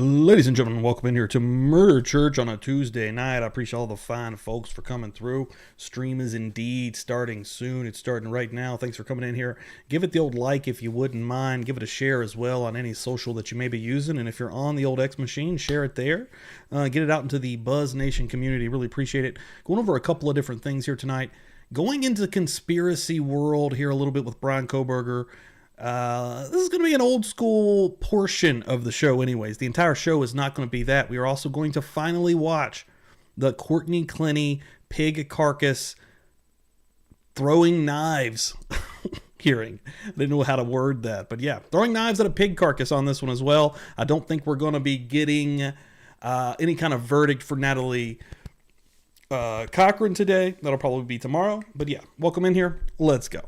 Ladies and gentlemen, welcome in here to Murder Church on a Tuesday night. I appreciate all the fine folks for coming through. Stream is indeed starting soon. It's starting right now. Thanks for coming in here. Give it the old like if you wouldn't mind. Give it a share as well on any social that you may be using. And if you're on the old X machine, share it there. Get it out into the Buzz Nation community. Really appreciate it. Going over a couple of different things here tonight. Going into the conspiracy world here a little bit with Brian Kohberger. This is going to be an old school portion of the show anyways. The entire show is not going to be that. We are also going to finally watch the Courtney Clenney pig carcass throwing knives hearing. I didn't know how to word that, but yeah, throwing knives at a pig carcass on this one as well. I don't think we're going to be getting any kind of verdict for Natalie Cochran today. That'll probably be tomorrow, but yeah, welcome in here. Let's go.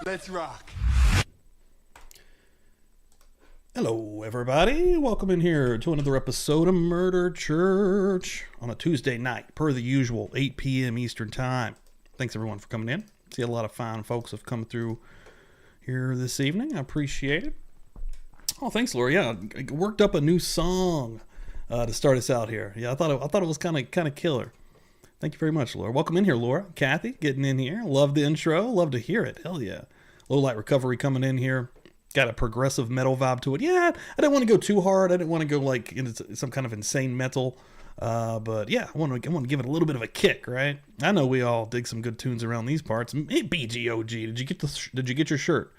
Let's rock. Hello, everybody. Welcome in here to another episode of Murder Church on a Tuesday night, per the usual, 8 p.m. Eastern Time. Thanks, everyone, for coming in. See, a lot of fine folks have come through here this evening. I appreciate it. Oh, thanks, Laura. Yeah, I worked up a new song to start us out here. Yeah, I thought it was kind of killer. Thank you very much, Laura. Welcome in here, Laura. Kathy, getting in here. Love the intro. Love to hear it. Hell yeah. Low Light Recovery coming in here. Got a progressive metal vibe to it. Yeah, I didn't want to go too hard. I didn't want to go like into some kind of insane metal. But yeah, I want to give it a little bit of a kick, right? I know we all dig some good tunes around these parts. Hey, BGOG, did you get your shirt?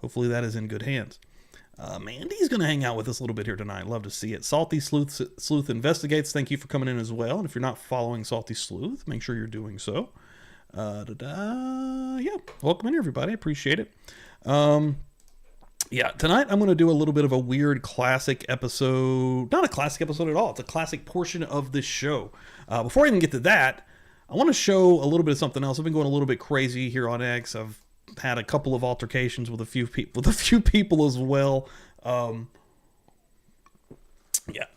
Hopefully that is in good hands. Mandy's going to hang out with us a little bit here tonight. Love to see it. Salty Sleuth Investigates. Thank you for coming in as well. And if you're not following Salty Sleuth, make sure you're doing so. Yeah, welcome in, everybody. Appreciate it. Yeah, tonight I'm going to do a little bit of a weird classic episode. Not a classic episode at all. It's a classic portion of this show. Before I even get to that, I want to show a little bit of something else. I've been going a little bit crazy here on X. I've had a couple of altercations with a few people as well. Yeah,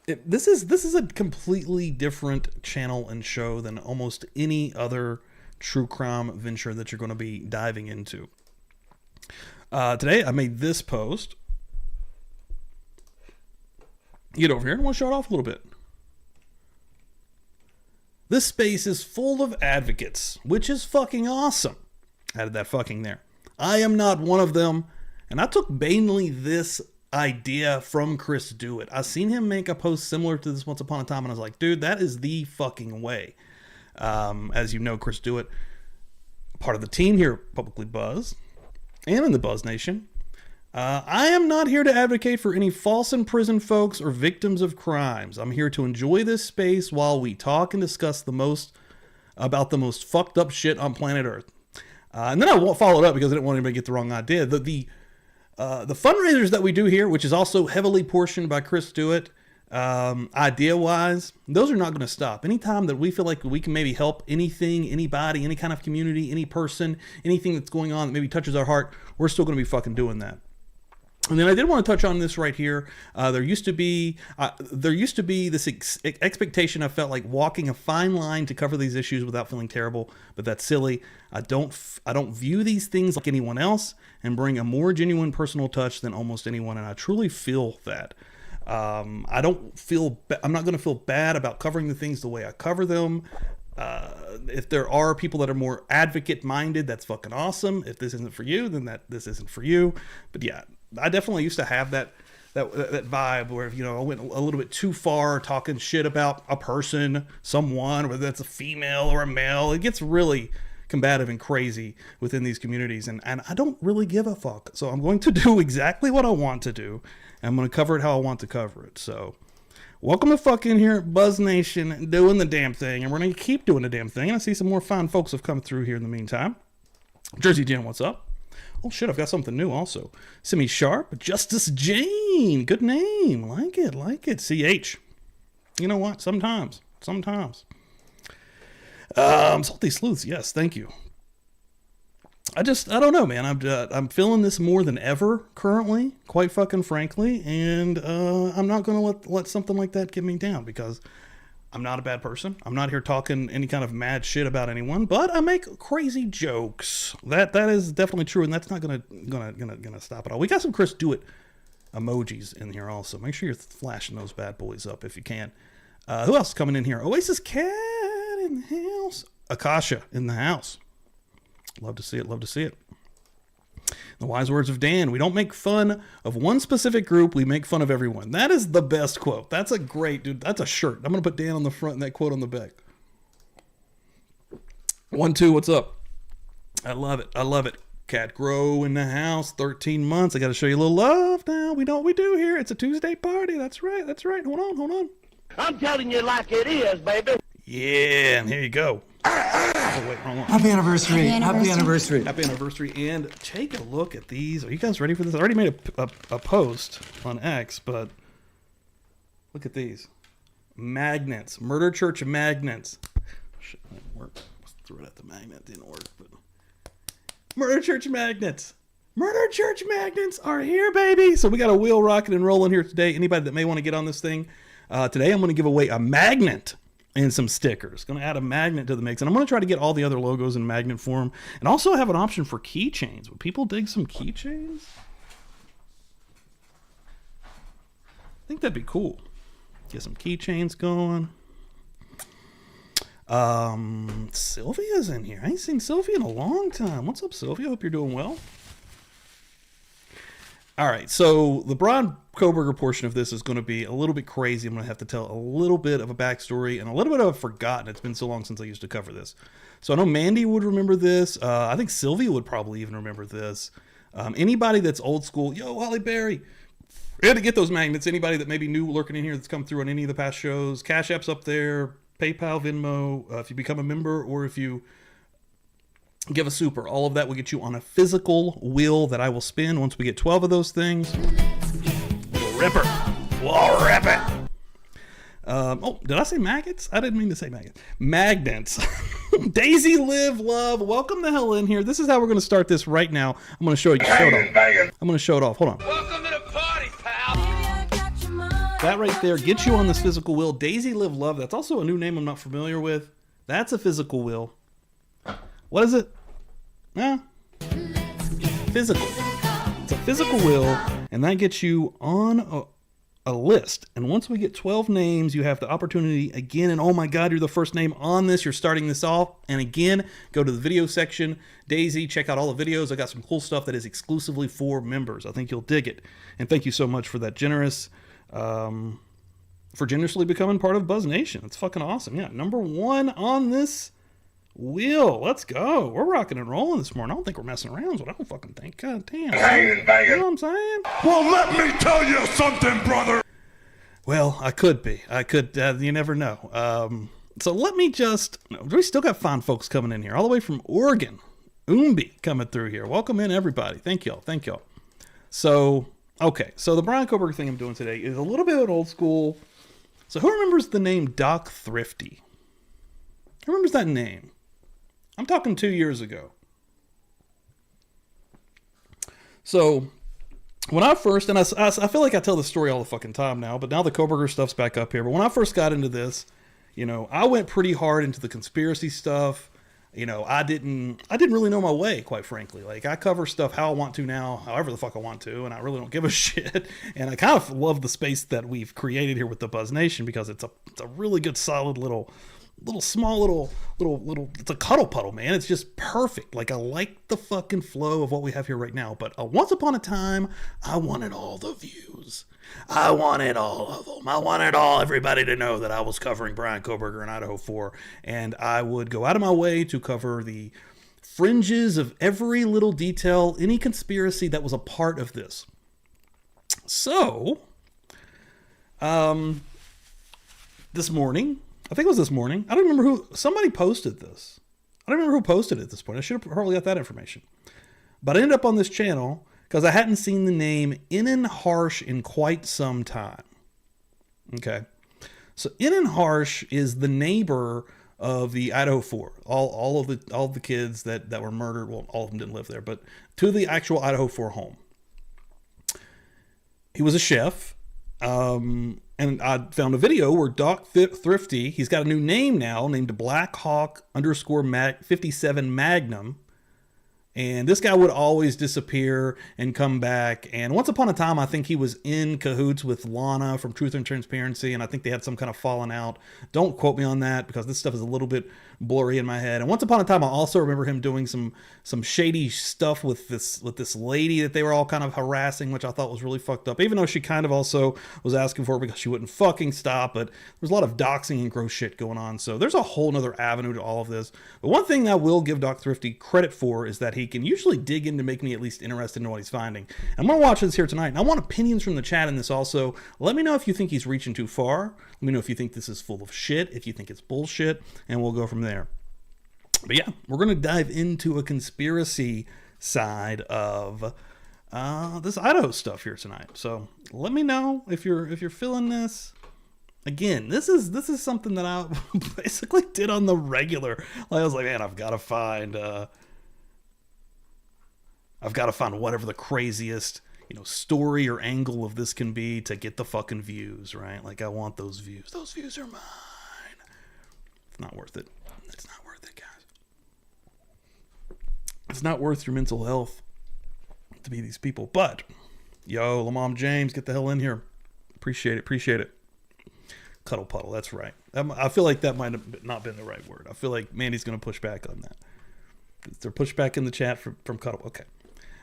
this is a completely different channel and show than almost any other true crime venture that you're going to be diving into. Today I made this post. Get over here. I want to show it off a little bit. This space is full of advocates, which is fucking awesome. Added that fucking there. I am not one of them, and I took mainly this idea from Chris Dewitt. I seen him make a post similar to this once upon a time, and I was like, dude, that is the fucking way. As you know, Chris Dewitt, part of the team here at Publicly Buzz, and in the Buzz Nation. I am not here to advocate for any false imprisoned folks or victims of crimes. I'm here to enjoy this space while we talk and discuss about the most fucked up shit on planet Earth. And then I won't follow it up because I didn't want anybody to get the wrong idea. The fundraisers that we do here, which is also heavily portioned by Chris Dewitt, idea-wise, those are not going to stop. Anytime that we feel like we can maybe help anything, anybody, any kind of community, any person, anything that's going on that maybe touches our heart, we're still going to be fucking doing that. And then I did want to touch on this right here. There used to be this expectation. I felt like walking a fine line to cover these issues without feeling terrible, but that's silly. I don't view these things like anyone else and bring a more genuine personal touch than almost anyone, and I truly feel that. I'm not going to feel bad about covering the things the way I cover them. If there are people that are more advocate minded, that's fucking awesome. If this isn't for you, then this isn't for you. But yeah, I definitely used to have that vibe where, you know, I went a little bit too far talking shit about a person, someone, whether that's a female or a male. It gets really combative and crazy within these communities, and I don't really give a fuck. So I'm going to do exactly what I want to do. And I'm going to cover it how I want to cover it. So welcome to fucking here at Buzz Nation, doing the damn thing, and we're going to keep doing the damn thing. And I see some more fine folks have come through here in the meantime. Jersey Jen, what's up? Oh shit, I've got something new also. Simi Sharp, Justice Jane. Good name. Like it. CH. You know what? Sometimes. Salty Sleuths. Yes, thank you. I don't know, man. I'm feeling this more than ever currently, quite fucking frankly, and I'm not going to let something like that get me down, because I'm not a bad person. I'm not here talking any kind of mad shit about anyone, but I make crazy jokes. That is definitely true, and that's not gonna stop it all. We got some Chris Do It emojis in here also. Make sure you're flashing those bad boys up if you can. Who else is coming in here? Oasis Cat in the house. Akasha in the house. Love to see it. The wise words of Dan. We don't make fun of one specific group. We make fun of everyone. That is the best quote. That's a great, dude. That's a shirt. I'm going to put Dan on the front and that quote on the back. 1, 2, what's up? I love it. Cat Grow in the house. 13 months. I got to show you a little love now. We know what we do here. It's a Tuesday party. That's right. Hold on. I'm telling you like it is, baby. Yeah, and here you go. Oh, wait, wrong one. Happy anniversary. Happy anniversary. And take a look at these. Are you guys ready for this? I already made a post on X, but look at these. Magnets. Murder Church magnets. Shit, that didn't work. Threw it at the magnet. Didn't work, but Murder Church magnets. Murder Church magnets are here, baby. So we got a wheel rocking and rolling here today. Anybody that may want to get on this thing, today I'm going to give away a magnet and some stickers. Going to add a magnet to the mix. And I'm going to try to get all the other logos in magnet form. And also have an option for keychains. Would people dig some keychains? I think that'd be cool. Get some keychains going. Sylvia's in here. I ain't seen Sylvia in a long time. What's up, Sylvia? Hope you're doing well. All right, so the Brian Kohberger portion of this is going to be a little bit crazy. I'm going to have to tell a little bit of a backstory and a little bit of a forgotten. It's been so long since I used to cover this. So I know Mandy would remember this. I think Sylvia would probably even remember this. Anybody that's old school, yo, Holly Berry, we had to get those magnets. Anybody that may be new lurking in here that's come through on any of the past shows, Cash App's up there, PayPal, Venmo, if you become a member or if you give a super, all of that will get you on a physical wheel that I will spin once we get 12 of those things. We'll rip it. Oh, did I say maggots? I didn't mean to say maggots. Magnets. Daisy Live Love. Welcome the hell in here. This is how we're going to start this right now. I'm going to show you. I'm going to show it off. Hold on. Welcome to the party, pal. That right there gets you on this physical wheel. Daisy Live Love. That's also a new name I'm not familiar with. That's a physical wheel. What is it? Physical. It's a physical wheel, and that gets you on a list. And once we get 12 names, you have the opportunity again. And oh my God, you're the first name on this. You're starting this off. And again, go to the video section. Daisy, check out all the videos. I got some cool stuff that is exclusively for members. I think you'll dig it. And thank you so much for that for generously becoming part of Buzz Nation. It's fucking awesome. Yeah, number 1 on this wheel. Let's go. We're rocking and rolling this morning. I don't think we're messing around, but I don't fucking think. God damn. You know what I'm saying? Well, let me tell you something, brother. Well, I could be. You never know. So let me just, we still got fine folks coming in here all the way from Oregon. Umbi coming through here. Welcome in, everybody. Thank y'all. So, okay. So the Brian Kohberger thing I'm doing today is a little bit old school. So who remembers the name Doc Thrifty? Who remembers that name? I'm talking 2 years ago. So, when I first, and I feel like I tell this story all the fucking time now, but now the Kohberger stuff's back up here. But when I first got into this, I went pretty hard into the conspiracy stuff. I didn't really know my way, quite frankly. Like, I cover stuff how I want to now, however the fuck I want to, and I really don't give a shit. And I kind of love the space that we've created here with the Buzz Nation because it's a really good, solid little small it's a cuddle puddle, man. It's just perfect. Like, I like the fucking flow of what we have here right now. But once upon a time, I wanted all the views. I wanted all of them. I wanted everybody to know that I was covering Brian Kohberger in Idaho 4. And I would go out of my way to cover the fringes of every little detail, any conspiracy that was a part of this. So, this morning, I think it was this morning. I don't remember somebody posted this. I don't remember who posted it at this point. I should have probably got that information. But I ended up on this channel because I hadn't seen the name Inan Harsh in quite some time. Okay. So Inan Harsh is the neighbor of the Idaho 4. All of the kids that were murdered, well, all of them didn't live there, but to the actual Idaho 4 home. He was a chef. And I found a video where Doc Thrifty, he's got a new name now named Black Hawk _ 57 Magnum. And this guy would always disappear and come back. And once upon a time, I think he was in cahoots with Lana from Truth and Transparency. And I think they had some kind of falling out. Don't quote me on that because this stuff is a little bit blurry in my head. And once upon a time, I also remember him doing some shady stuff with this lady that they were all kind of harassing, which I thought was really fucked up. Even though she kind of also was asking for it because she wouldn't fucking stop. But there's a lot of doxing and gross shit going on. So there's a whole nother avenue to all of this. But one thing I will give Doc Thrifty credit for is that he can usually dig in to make me at least interested in what he's finding. And I'm going to watch this here tonight. And I want opinions from the chat in this also. Let me know if you think he's reaching too far. Let me know if you think this is full of shit, if you think it's bullshit, and we'll go from there. But yeah, we're going to dive into a conspiracy side of this Idaho stuff here tonight. So let me know if you're feeling this. Again, this is something that I basically did on the regular. Like, I was like, man, I've got to find whatever the craziest, story or angle of this can be to get the fucking views, right? Like, I want those views. Those views are mine. It's not worth it. It's not worth it, guys. It's not worth your mental health to be these people. But, yo, Lamom James, get the hell in here. Appreciate it. Cuddle puddle, that's right. I feel like that might have not been the right word. I feel like Mandy's going to push back on that. Is there pushback in the chat from Cuddle? Okay.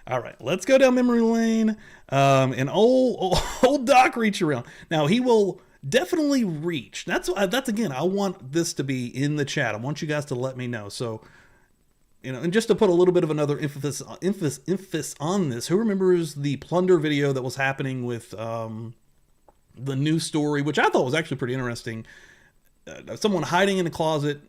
All right, let's go down memory lane. And old Doc reach around. Now, he will definitely reach. That's again, I want this to be in the chat. I want you guys to let me know. So, and just to put a little bit of another emphasis on this, who remembers the plunder video that was happening with the news story, which I thought was actually pretty interesting. Someone hiding in a closet,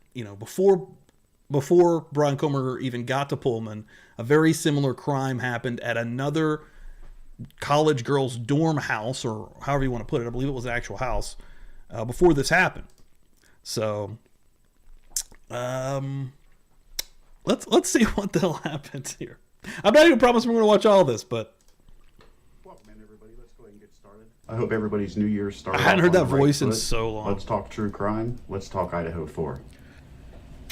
before Brian Kohberger even got to Pullman, a very similar crime happened at another college girl's dorm house, or however you want to put it. I believe it was an actual house before this happened. So, let's see what the hell happens here. I'm not even promising we're going to watch all of this, but Welcome in, everybody. Let's go ahead and get started. I hope everybody's New Year's started. I hadn't heard that voice in foot. so long. Let's talk true crime. Let's talk Idaho 4.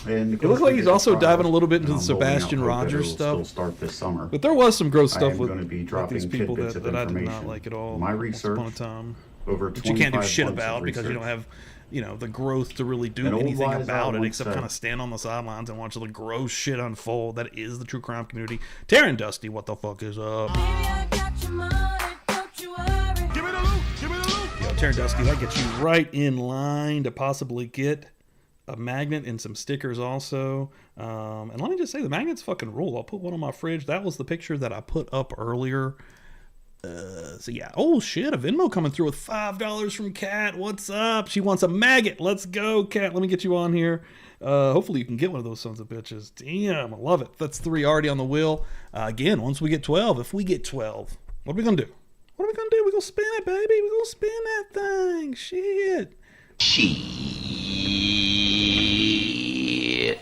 And it looks like he's also diving a little bit into the Sebastian Rogers stuff. Still start this summer. But there was some gross stuff with these people that I did not like at all. My research upon a time, over which you can't do shit about because you don't have, the growth to really do anything about it except kind of stand on the sidelines and watch the gross shit unfold. That is the true crime community. Taryn Dusty, what the fuck is up? Yo, Taryn Dusty, that gets you right in line to possibly get a magnet and some stickers also. And let me just say, the magnets fucking rule. I'll put one on my fridge. That was the picture that I put up earlier. So yeah. Oh shit, a Venmo coming through with $5 from Kat. What's up? She wants a maggot. Let's go, Kat. Let me get you on here. Hopefully you can get one of those sons of bitches. Damn, I love it. That's 3 already on the wheel. Again, once we get 12, if we get 12, what are we gonna do? What are we gonna do? We're gonna spin it, baby. We're gonna spin that thing. Shit.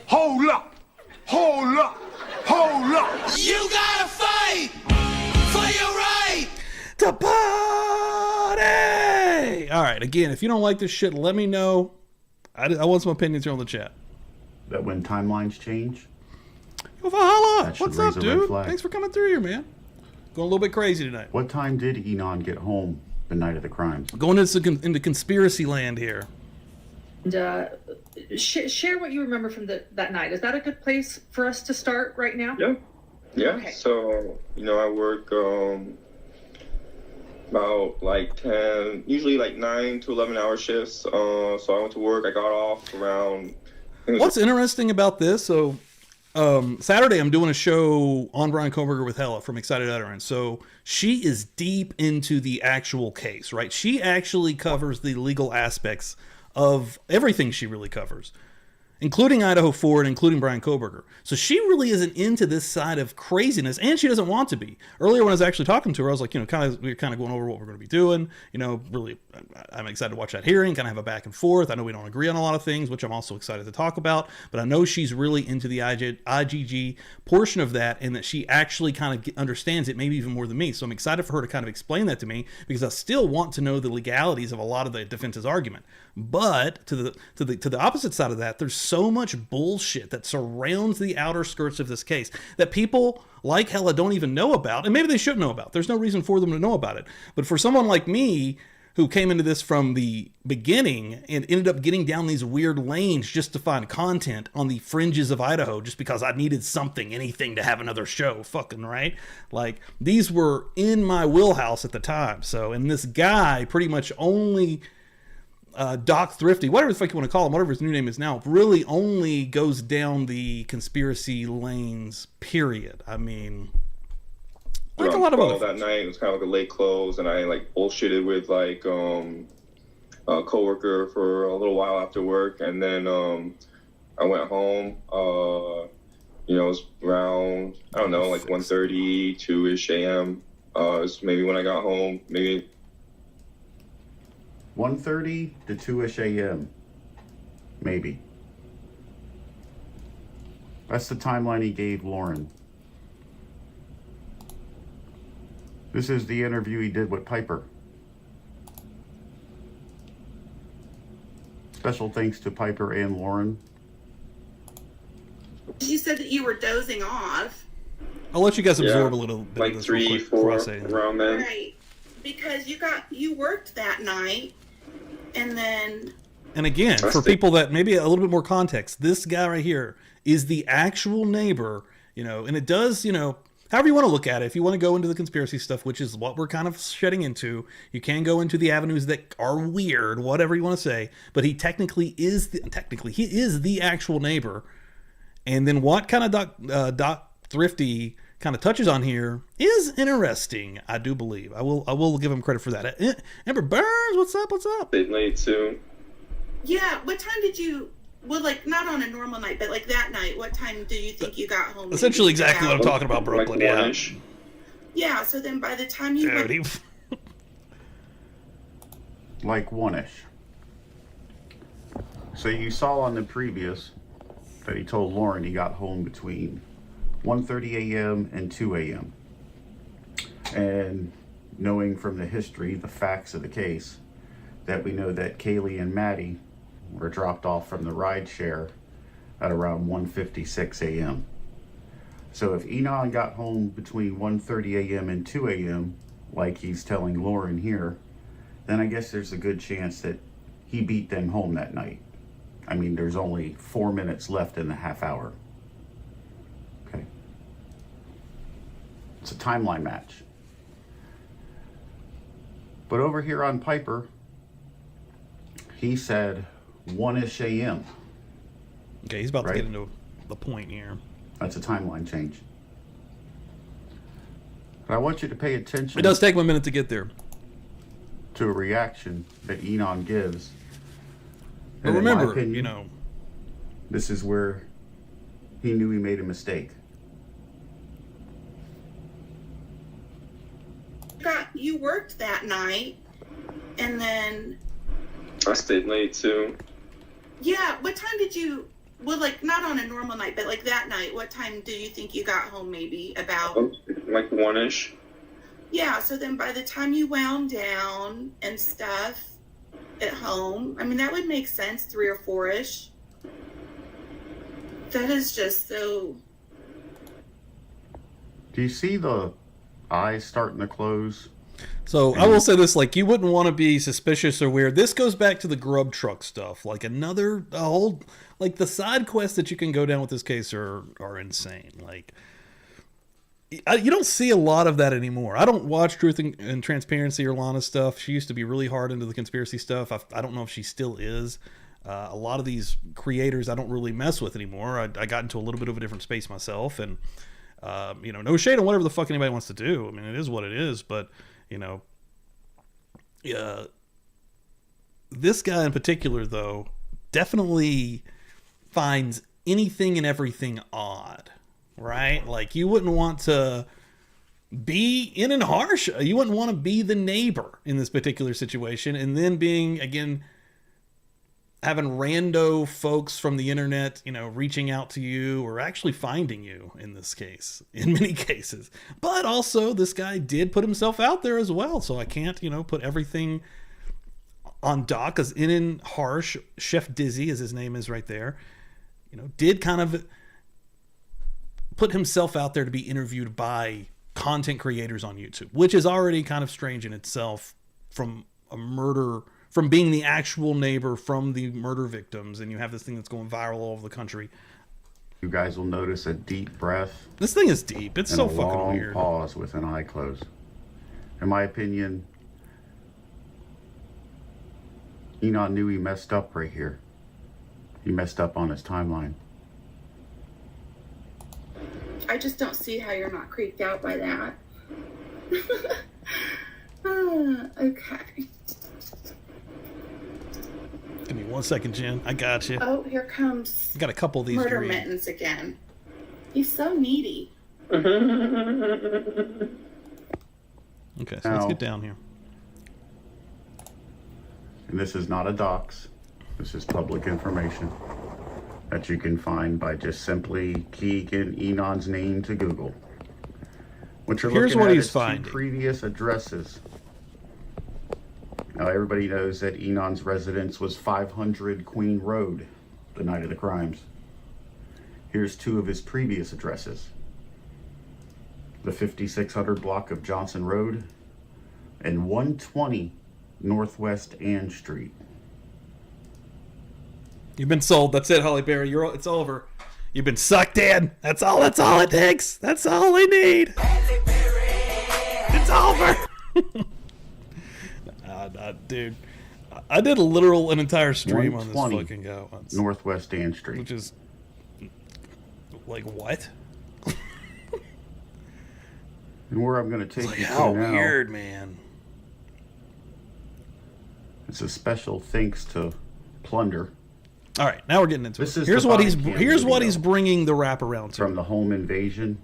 Hold up! Hold up! Hold up! You gotta fight for your right to party! All right, again, if you don't like this shit, let me know. I want some opinions here on the chat. That when timelines change. Yo, Valhalla! That should What's up, raise a red dude? flag. Thanks for coming through here, man. Going a little bit crazy tonight. What time did Enon get home the night of the crimes? Going into conspiracy land here. And share what you remember from that night. Is that a good place for us to start right now? Yeah. Okay. So, I work about like 10, usually like 9 to 11 hour shifts. So I went to work. I got off around. What's interesting about this? So, Saturday I'm doing a show on Brian Kohberger with Hella from Excited Utterance. So she is deep into the actual case, right? She actually covers the legal aspects of everything she really covers. including Idaho 4 and including Brian Kohberger. So she really isn't into this side of craziness, and she doesn't want to be. Earlier when I was actually talking to her, I was like, we were kind of going over what we're going to be doing. Really, I'm excited to watch that hearing, kind of have a back and forth. I know we don't agree on a lot of things, which I'm also excited to talk about, but I know she's really into the IGG portion of that, and that she actually kind of understands it maybe even more than me. So I'm excited for her to kind of explain that to me, because I still want to know the legalities of a lot of the defense's argument. But to the opposite side of that, there's so much bullshit that surrounds the outer skirts of this case that people like hella don't even know about, and maybe they should know about. There's no reason for them to know about it. But for someone like me, who came into this from the beginning and ended up getting down these weird lanes just to find content on the fringes of Idaho, just because I needed anything to have another show, fucking right? Like, these were in my wheelhouse at the time. So, and this guy pretty much only... Doc Thrifty, whatever the fuck you want to call him, whatever his new name is now, really only goes down the conspiracy lanes, period. I mean, like a lot of other that night, it was kind of like a late close, and I like bullshitted with like a coworker for a little while after work, and then I went home. It was around, I don't know, like 1:30, 2-ish a.m. It was maybe when I got home, maybe 1:30 to 2-ish a.m. Maybe. That's the timeline he gave Lauren. This is the interview he did with Piper. Special thanks to Piper and Lauren. You said that you were dozing off. I'll let you guys absorb a little bit like of this 3, real quick 4, before I say anything. around then. Right. Because you worked that night, and then... And again, for people that maybe a little bit more context, this guy right here is the actual neighbor, and it does, however you want to look at it. If you want to go into the conspiracy stuff, which is what we're kind of shedding into, you can go into the avenues that are weird, whatever you want to say, but he technically is the actual neighbor. And then what kind of Doc Thrifty kind of touches on here is interesting, I do believe. I will give him credit for that. Amber Burns, what's up? Stayed late too. Yeah, what time did you... Well, like, not on a normal night, but like that night, what time do you think you got home? Essentially exactly what I'm talking about, Brooklyn. Like yeah. 1-ish. Yeah, so then by the time you... Like 1-ish. So you saw on the previous that he told Lauren he got home between 1:30 a.m. and 2 a.m. And knowing from the history, the facts of the case, that we know that Kaylee and Maddie were dropped off from the ride share at around 1:56 a.m. So if Enon got home between 1:30 a.m. and 2 a.m., like he's telling Lauren here, then I guess there's a good chance that he beat them home that night. I mean, there's only 4 minutes left in the half hour. Okay. It's a timeline match. But over here on Piper, he said 1-ish a.m. Okay, he's about to get into the point here. That's a timeline change. But I want you to pay attention. It does take him a minute to get there. To a reaction that Enon gives. But And in remember, my opinion, this is where he knew he made a mistake. You worked that night, and then... I stayed late too. Yeah, what time did you... Well, like, not on a normal night, but like that night, what time do you think you got home maybe? About... Like 1-ish. Yeah, so then by the time you wound down and stuff at home, I mean, that would make sense, 3 or 4-ish. That is just so... Do you see the eyes starting to close? So I will say this, like, you wouldn't want to be suspicious or weird. This goes back to the grub truck stuff. Like a whole, like the side quests that you can go down with this case are insane. Like, you don't see a lot of that anymore. I don't watch Truth and Transparency or Lana's stuff. She used to be really hard into the conspiracy stuff. I don't know if she still is. A lot of these creators I don't really mess with anymore. I got into a little bit of a different space myself, and no shade on whatever the fuck anybody wants to do. I mean, it is what it is, but this guy in particular, though, definitely finds anything and everything odd, right? Like, you wouldn't want to be in and harsh. You wouldn't want to be the neighbor in this particular situation. And then being, again, having rando folks from the internet, you know, reaching out to you or actually finding you in this case, in many cases. But also, this guy did put himself out there as well. So I can't, you know, put everything on Doc, because in harsh, Chef Dizzy, as his name is right there, you know, did kind of put himself out there to be interviewed by content creators on YouTube, which is already kind of strange in itself, from a murder, from being the actual neighbor from the murder victims, and you have this thing that's going viral all over the country. You guys will notice a deep breath. This thing is deep. It's and so a fucking long weird. Pause with an eye closed. In my opinion, Enon knew he messed up right here. He messed up on his timeline. I just don't see how you're not creeped out by that. Okay. Give me 1 second, Jen. I got you. Oh, here comes I got a couple of these Murder to read. Mittens again. He's so needy. Okay, so let's Now- get down here. And this is not a dox. This is public information that you can find by just simply keying in Enon's name to Google. What you're Here's looking what at he's is two finding. previous addresses. Now everybody knows that Enon's residence was 500 Queen Road the night of the crimes. Here's two of his previous addresses. The 5600 block of Johnson Road and 120 Northwest Ann Street. You've been sold. That's it, Holly Berry. It's over. You've been sucked in. That's all it takes. That's all I need. It's over. Dude, I did an entire stream on this 120 fucking guy once. Northwest Ann Street. Which is, like, what? And where I'm going to take Like, you how to now, weird, man. it's a special thanks to Plunder All right, now we're getting into This it. is Here's the what body cam here's what video he's bringing the wrap around to. from the home invasion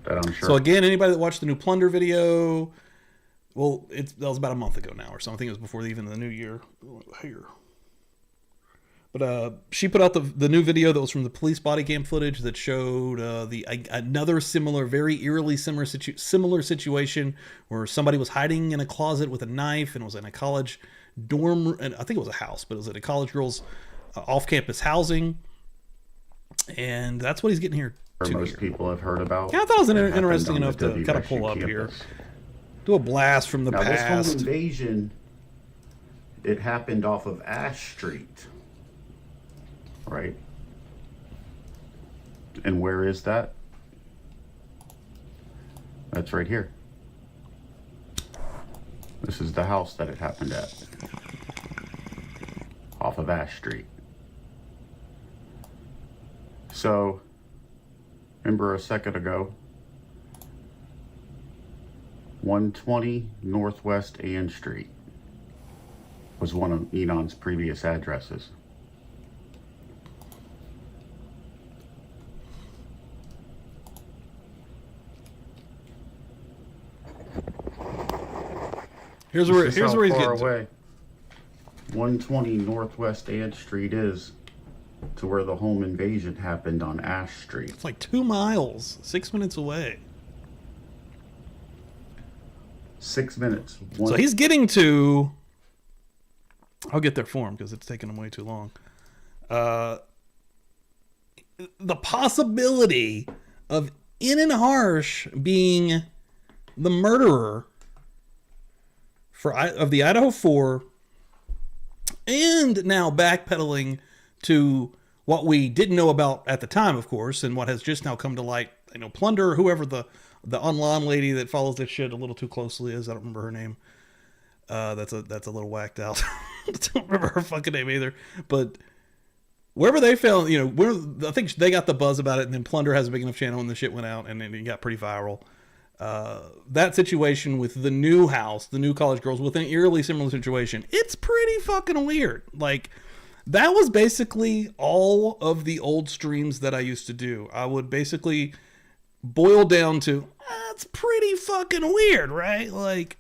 that I'm sure. So again, anybody that watched the new Plunder video, well, that was about a month ago now or something. I think it was before even the new year. Here. But she put out the new video that was from the police body cam footage that showed another similar, very eerily similar situation where somebody was hiding in a closet with a knife and was in a college dorm, and I think it was a house, but it was at a college girls' off-campus housing, and that's what he's getting here. Most people have heard about. Yeah, I thought it was It happened interesting on the enough to kind of pull WSU up here. campus. Do a blast from the Now, this home past. invasion, it happened off of Ash Street, right? And where is that? That's right here. This is the house that it happened at, off of Ash Street. So, remember a second ago, 120 Northwest Ann Street was one of Enon's previous addresses. Here's where This is he's how getting far to. away 120 Northwest Ann Street is to where the home invasion happened on Ash Street. It's like 2 miles, 6 minutes away. 6 minutes. So he's getting to. I'll get there for him because it's taking him way too long. The possibility of In and Harsh being the murderer of the Idaho 4, and now backpedaling to what we didn't know about at the time, of course, and what has just now come to light. You know, Plunder, whoever the online lady that follows this shit a little too closely is. I don't remember her name. That's a little whacked out. I don't remember her fucking name either. But wherever they found, you know, I think they got the buzz about it, and then Plunder has a big enough channel, and the shit went out, and then it got pretty viral. That situation with the new house, the new college girls, with an eerily similar situation, it's pretty fucking weird. Like, that was basically all of the old streams that I used to do. I would basically boil down to, that's pretty fucking weird, right? Like,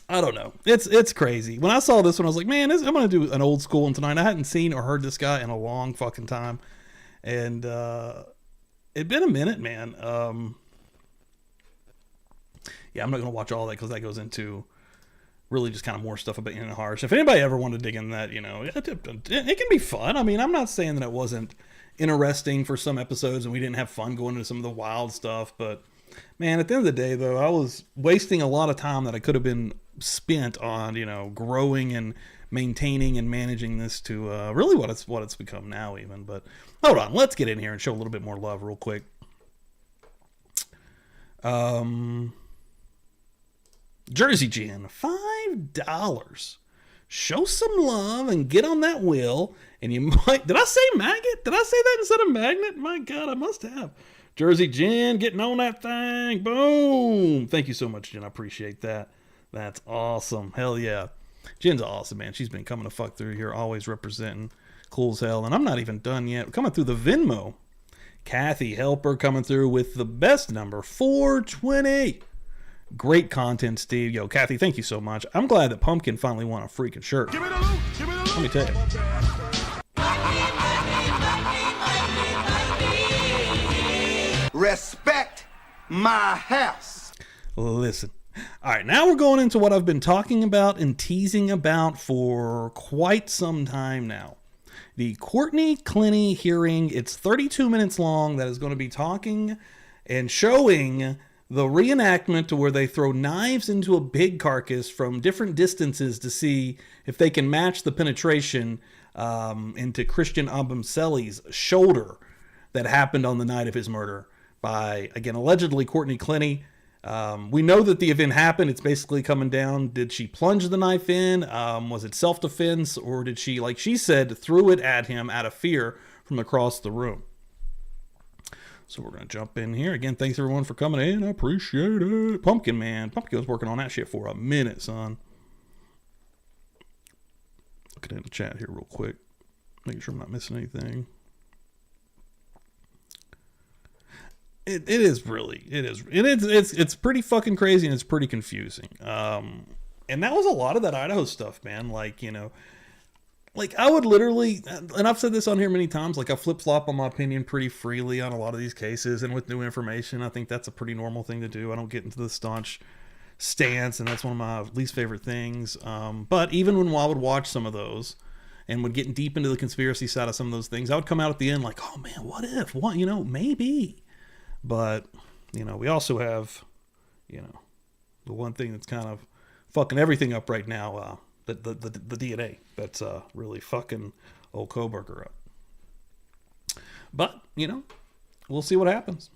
I don't know. It's crazy. When I saw this one, I was like, man, I'm going to do an old school one tonight. I hadn't seen or heard this guy in a long fucking time. And it'd been a minute, man. Yeah, I'm not going to watch all that because that goes into really just kind of more stuff about Ian Harsh. If anybody ever wanted to dig in that, it can be fun. I mean, I'm not saying that it wasn't interesting for some episodes and we didn't have fun going into some of the wild stuff, but man, at the end of the day, though, I was wasting a lot of time that I could have been spent on, growing and maintaining and managing this to really what it's become now even. But hold on, let's get in here and show a little bit more love real quick. Jersey Gin, $5. Show some love and get on that wheel. And you might, did I say maggot? Did I say that instead of magnet? My God, I must have. Jersey Gin, getting on that thing. Boom. Thank you so much, Jen. I appreciate that. That's awesome. Hell yeah. Jen's awesome, man. She's been coming to fuck through here, always representing. Cool as hell. And I'm not even done yet. Coming through the Venmo. Kathy Helper coming through with the best number, 420. Great content, Steve. Yo, Kathy, thank you so much. I'm glad that Pumpkin finally won a freaking shirt. Give me the loot. Give me the loot. Let me tell you. Respect my house. Listen. All right, now we're going into what I've been talking about and teasing about for quite some time now. The Courtney Clenney hearing. It's 32 minutes long. That is going to be talking and showing the reenactment to where they throw knives into a pig carcass from different distances to see if they can match the penetration into Christian Abumseli's shoulder that happened on the night of his murder by, again, allegedly Courtney Clenney. We know that the event happened. It's basically coming down. Did she plunge the knife in? Was it self-defense? Or did she, like she said, threw it at him out of fear from across the room? So we're going to jump in here. Again, thanks everyone for coming in. I appreciate it. Pumpkin, man. Pumpkin was working on that shit for a minute, son. Looking in the chat here real quick. Making sure I'm not missing anything. It is it's pretty fucking crazy and it's pretty confusing. And that was a lot of that Idaho stuff, man. Like, like I would literally, and I've said this on here many times, like I flip-flop on my opinion pretty freely on a lot of these cases, and with new information, I think that's a pretty normal thing to do. I don't get into the staunch stance, and that's one of my least favorite things. But even when I would watch some of those and would get deep into the conspiracy side of some of those things, I would come out at the end like, oh man, what if, what, maybe. But, we also have, the one thing that's kind of fucking everything up right now, the DNA that's really fucking old Kohberger up. But, we'll see what happens.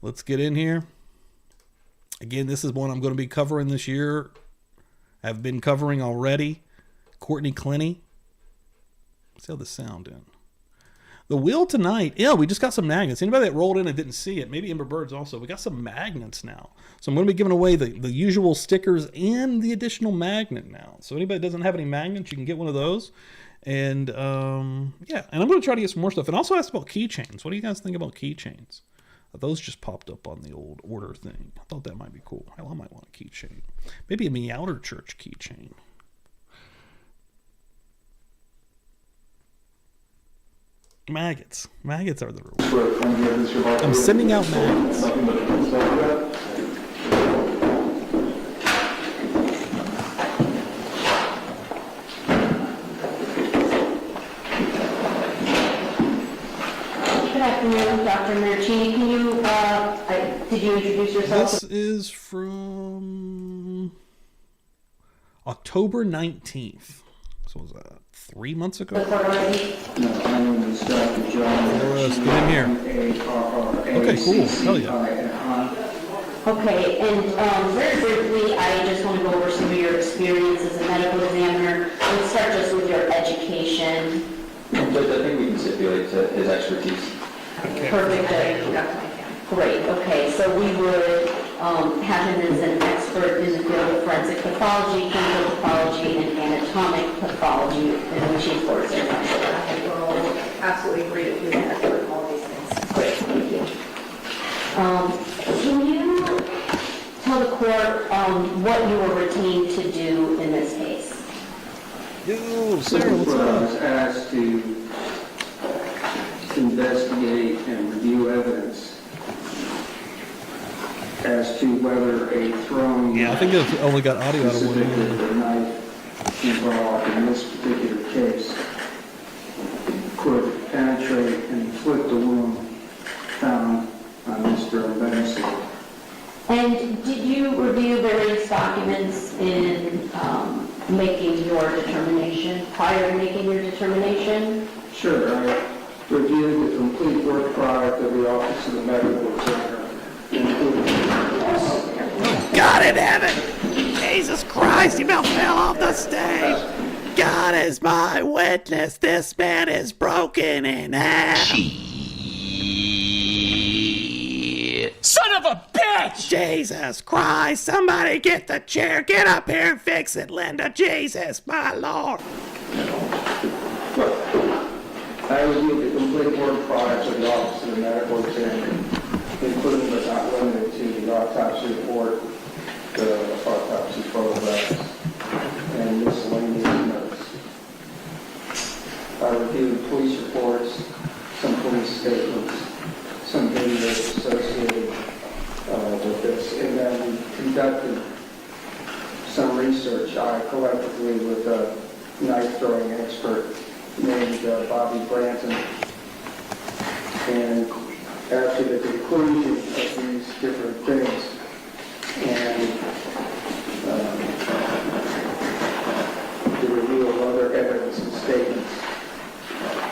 Let's get in here. Again, this is one I'm going to be covering this year. I've been covering already. Courtney Clenney. Let's see how the sound in. The wheel tonight, yeah, we just got some magnets. Anybody that rolled in and didn't see it, maybe Ember Birds also, we got some magnets now. So I'm going to be giving away the usual stickers and the additional magnet now. So anybody that doesn't have any magnets, you can get one of those. And, yeah, and I'm going to try to get some more stuff. And also asked about keychains. What do you guys think about keychains? Those just popped up on the old order thing. I thought that might be cool. Hell, I might want a keychain. Maybe a Meowder Church keychain. Maggots. Maggots are the rule. I'm sending out maggots. Good afternoon, Dr. Merchini. Can you, did you introduce yourself? This is from October 19th. So was that 3 months ago? No, my name is Dr. John. Let's get in here. Okay, cool. Hell yeah. Okay, and very briefly, I just want to go over some of your experience as a medical examiner. Let's start just with your education. Judge, I think we can stipulate his expertise. Okay. Perfect. Great. Okay, so we would have him as an expert in the field of forensic pathology, clinical pathology, and anatomy. anatomic pathology in which he forced it. I will absolutely agree with you on all these things. Great, thank you. Can you tell the court what you were retained to do in this case? Yo, Sarah, what's I up? was asked to investigate and review evidence as to whether a thrown, Yeah, I think it's only got audio out of one specifically ear. the knife involved in this particular case, could penetrate and inflict the wound found on Mr. Benson. And did you review various documents in making your determination, prior to making your determination? Sure, I reviewed the complete work product of the Office of the Medical Examiner, including God in heaven! Jesus Christ, he about fell off the stage! God is my witness, this man is broken in half. Son of a bitch! Jesus Christ, somebody get the chair, get up here and fix it, Linda. Jesus, my Lord. I reviewed the complete work products of the Office of the Medical Examiner, including but not limited to the autopsy report, the autopsy photographs, and miscellaneous notes. I reviewed police reports, some police statements, some videos associated with this, and then we conducted some research collectively with a knife-throwing expert named Bobby Branton. And after the conclusion of these different things and the review of other evidence and statements,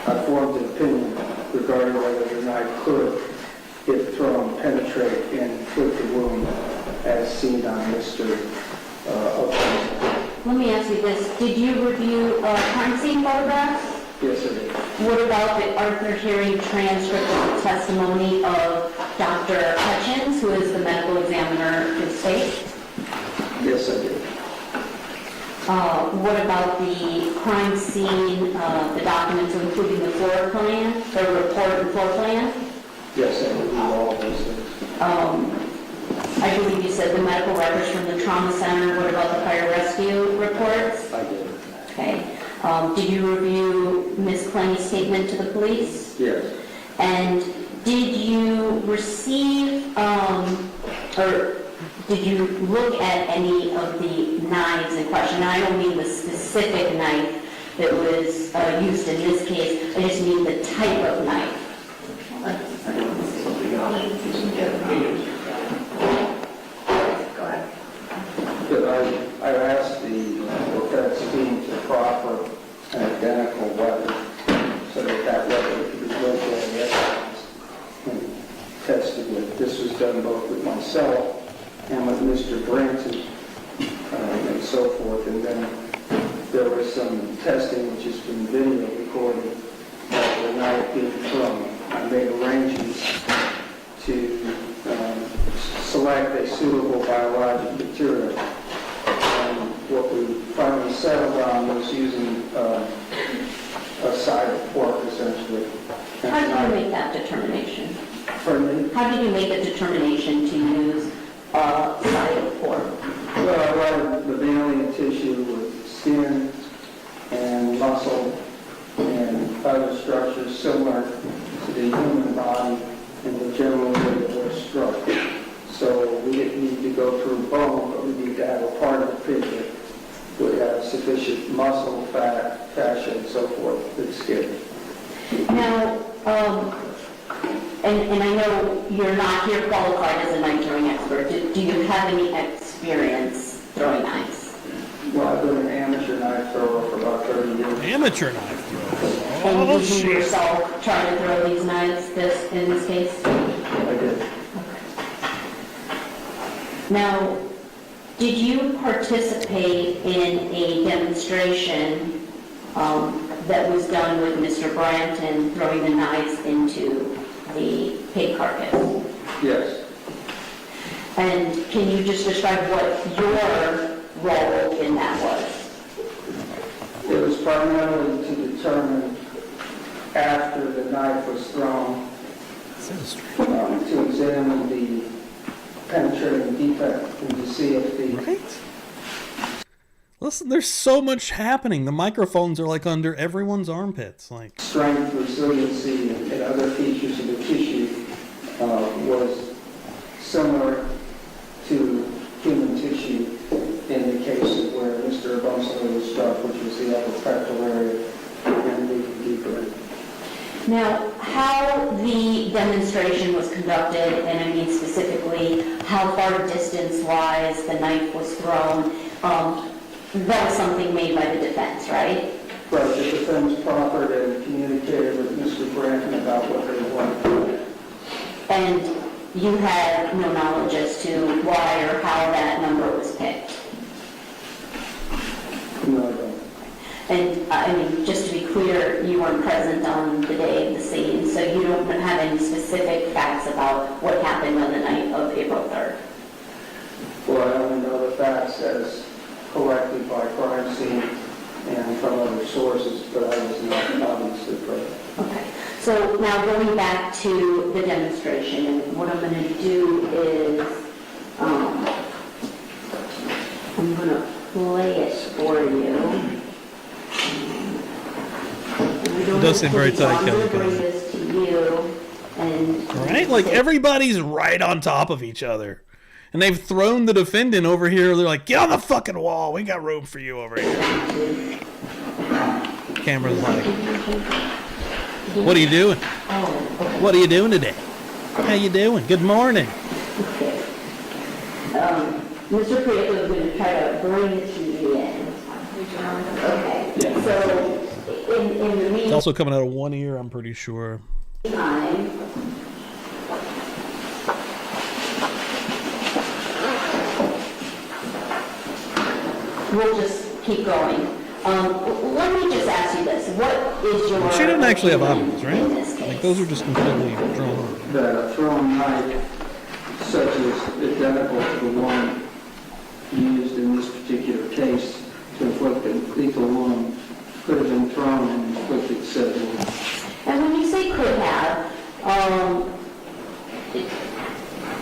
I formed an opinion regarding whether the knife could, if thrown, penetrate and inflict the wound as seen on Mr. O'Connor. Let me ask you this. Did you review crime scene photographs? Yes, I did. What about the Arthur hearing transcript of the testimony of Dr. Hutchins, who is the medical examiner for the state? Yes, I did. What about the crime scene, the documents including the floor plan, the report and floor plan? Yes, I reviewed all of those things. I believe you said the medical records from the trauma center. What about the fire rescue reports? I did. Okay. Did you review Ms. Clenney's statement to the police? Yes. And did you receive, or did you look at any of the knives in question? Now, I don't mean the specific knife that was used in this case. I just mean the type of knife. But I asked the defense team to proffer an identical weapon so that weapon could be looked at and evidence and tested with. This was done both with myself and with Mr. Branson and so forth. And then there was some testing which has been video recorded of the knife being thrown. I made arrangements to select a suitable biologic material. And what we finally settled on was using a side of pork, essentially. How did you make that determination? Pardon me? How did you make the determination to use a side of pork? Well, I wanted mammalian tissue with skin and muscle and other structures similar to the human body and the general way that we're struck. So we didn't need to go through bone, but we need to have a part of the pig that would have sufficient muscle, fat, fascia, and so forth, with skin. Now, and I know you're not here qualified as a knife throwing expert. Do you have any experience throwing knives? Well, I've been an amateur knife thrower for about 30 years. Amateur knife thrower. And Oh, did you shit. yourself try to throw these knives in this case? I did. Now, did you participate in a demonstration that was done with Mr. Branton throwing the knives into the pig carcass? Yes. And can you just describe what your role in that was? primarily to determine after the knife was thrown, to examine the penetrating defect and to see if the... Right? Listen, there's so much happening. The microphones are like under everyone's armpits. Like strength, resiliency, and other features of the tissue was similar to human tissue in the case of where Mr. Bumsley was struck, which was the upper pectoral area and the deeper. Now, how the demonstration was conducted, and I mean specifically how far distance-wise the knife was thrown, that was something made by the defense, right? Right, the defense proffered and communicated with Mr. Branton about what they wanted. And you had no knowledge as to why or how that number was picked? No, I don't. And I mean, just to be clear, you weren't present on the day of the scene, so you don't have any specific facts about what happened on the night of April 3rd? Well, I only know the facts as collected by crime scene and from other sources, but I was not obviously present. Okay. So now going back to the demonstration, and what I'm going to do is I'm going to play it for you. It does seem very tight, I'm going to bring this to you. And right? Like everybody's right on top of each other. And they've thrown the defendant over here. They're like, get on the fucking wall. We got room for you over here. Camera's like, what are you doing? What are you doing today? How you doing? Good morning. Okay. Mr. Prieto is going to try to bring the TV in. Okay. So in the It's meantime, also coming out of one ear, I'm pretty sure. we'll just keep going. Let me just ask you this. What is your... She didn't actually have evidence, in right? this case? Like, those are just completely drawn on. That a thrown knife, such as identical to the one used in this particular case to inflict a lethal wound, could have been thrown and inflicted said wound. And when you say could have,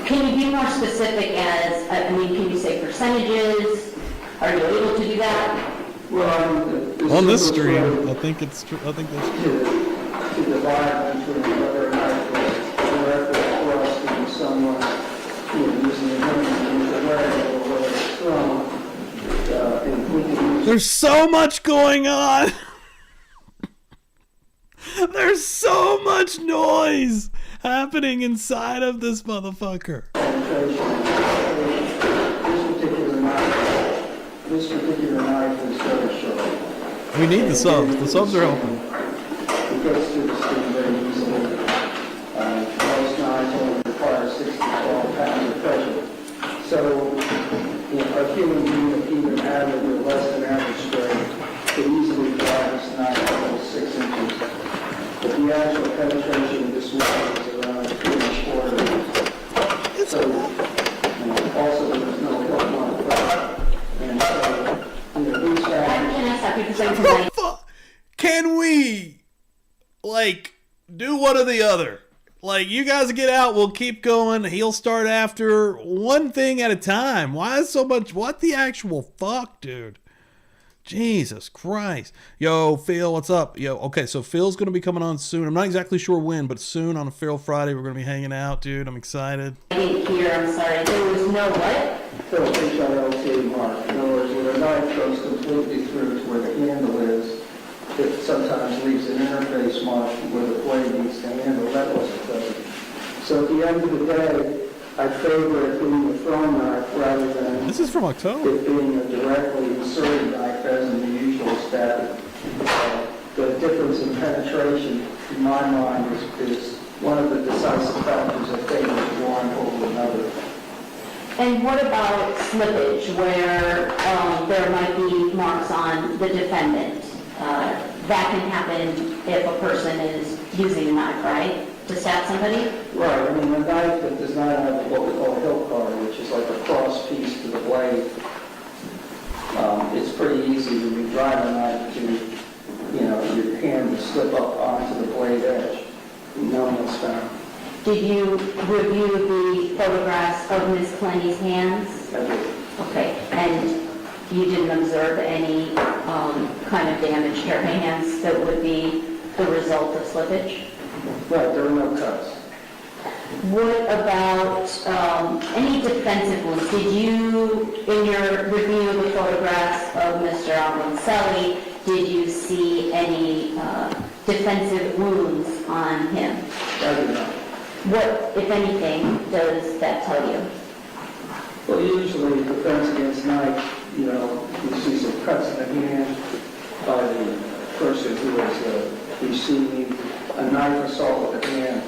can you be more specific as, I mean, can you say percentages? Are you able to do that? Well, On this stream, I think it's true. I think that's true. To divide between whether or not it was directly thrust into someone using a hand as a leg or whether it's thrown. And we can use There's so much going on. There's so much noise happening inside of this motherfucker. This particular knife is very sharp. We need the subs. The subs are helping. It goes through the skin very easily. Most knives only require 6 to 12 pounds of pressure. So, a human being of even average or less than average strength could easily drive this knife almost 6 inches. But the actual penetration of this knife is around 3 1/4. So, also there's no hook on the front. And so, these guys... Can I stop you for a second? Can we, like, do one or the other? Like, you guys get out, we'll keep going. He'll start after one thing at a time. Why is so much? What the actual fuck, dude? Jesus Christ. Yo, Phil, what's up? Yo, okay, so Phil's going to be coming on soon. I'm not exactly sure when, but soon on a Phil Friday, we're going to be hanging out, dude. I'm excited. I didn't hear, I'm sorry. There was no what? Phil HILT mark. In other words, when a knife goes completely through to where the handle is, it sometimes leaves an interface mark where the blade needs to handle. That wasn't present. So at the end of the day, I favor it being a thrown knife rather than This is from October. it being a directly inserted knife as in the usual static. The difference in penetration, in my mind, is one of the decisive factors that favors one over another. And what about slippage, where there might be marks on the defendant? That can happen if a person is using a knife, right? To stab somebody? Right, I mean, a knife that does not have what we call a hilt guard, which is like a cross piece to the blade, it's pretty easy when you drive a knife to hand to slip up onto the blade edge. No one was found. Did you review the photographs of Ms. Clenney's hands? I did. Okay, and you didn't observe any kind of damage to her hands that would be the result of slippage? Right, there were no cuts. What about any defensive wounds? Did you, in your review of the photographs of Mr. Almoncelli, did you see any defensive wounds on him? I did not. What, if anything, does that tell you? Well, usually defense against knife, you know, you see some cuts in the hand by the person who is receiving a knife assault with the hand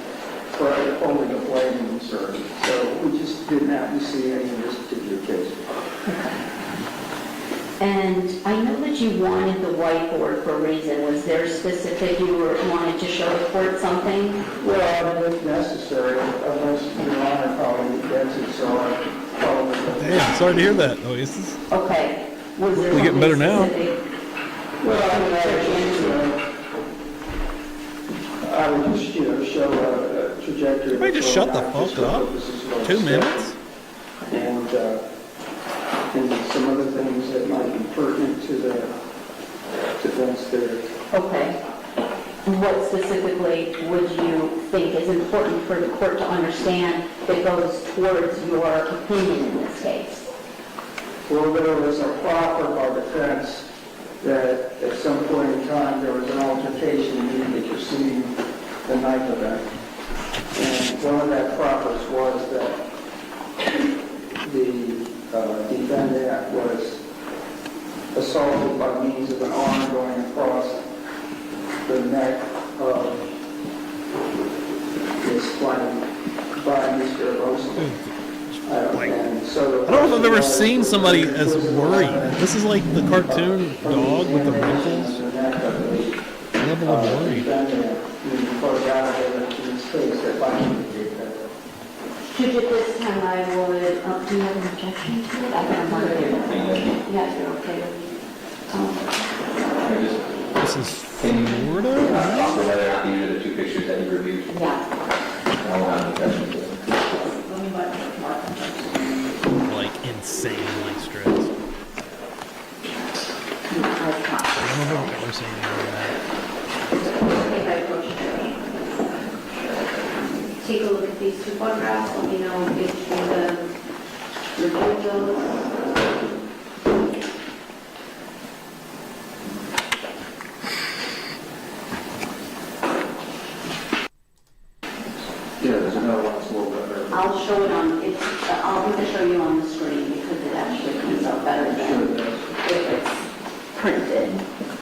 for holding a blade and inserting. So we just didn't happen to see any in this particular case. And I know that you wanted the whiteboard for a reason. Was there specific, wanted to show the court something? Well, if necessary, unless Your Honor probably gets it, so I probably... Damn, sorry to hear that, Oasis. Okay. Was there We're getting better now. Well, I would just, you know, show a trajectory. Everybody just shut the fuck up. 2 minutes? And some other things that might be pertinent to the defense there. Okay. What specifically would you think is important for the court to understand that goes towards your opinion in this case? Well, there was a proffer by defense that at some point in time there was an altercation immediately preceding the knife event. And one of that proffers was that the defendant was assaulted by means of an arm going across the neck of Ms. Clenney by Mr. Rosen. I don't know if I've ever seen somebody as worried. This is like the cartoon dog with the wrinkles. Level of worry. Judge, at this time I would, do you have an objection to it? I can mark it. Yeah, you're okay with This is Florida, right? Also, whether or not these are the two pictures that you reviewed. Yeah. I don't have any questions. Like insanely stressed. I don't know if I've ever seen any of that. Take a look at these two photographs, let me know if you review those. Yeah, there's another one that's a little bit better. I'll show it on, I'll have to show you on the screen because it actually comes out better than if it's printed.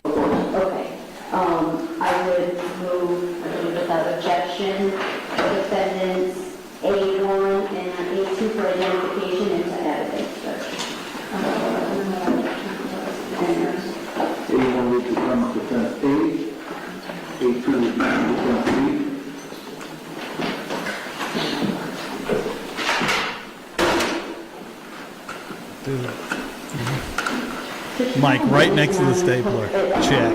Okay. I would move without objection, defendants A1 and A2 for identification into evidence. A1 would become defense A, A2 would become defense B. Dude. Mike, right next to the stapler. Check.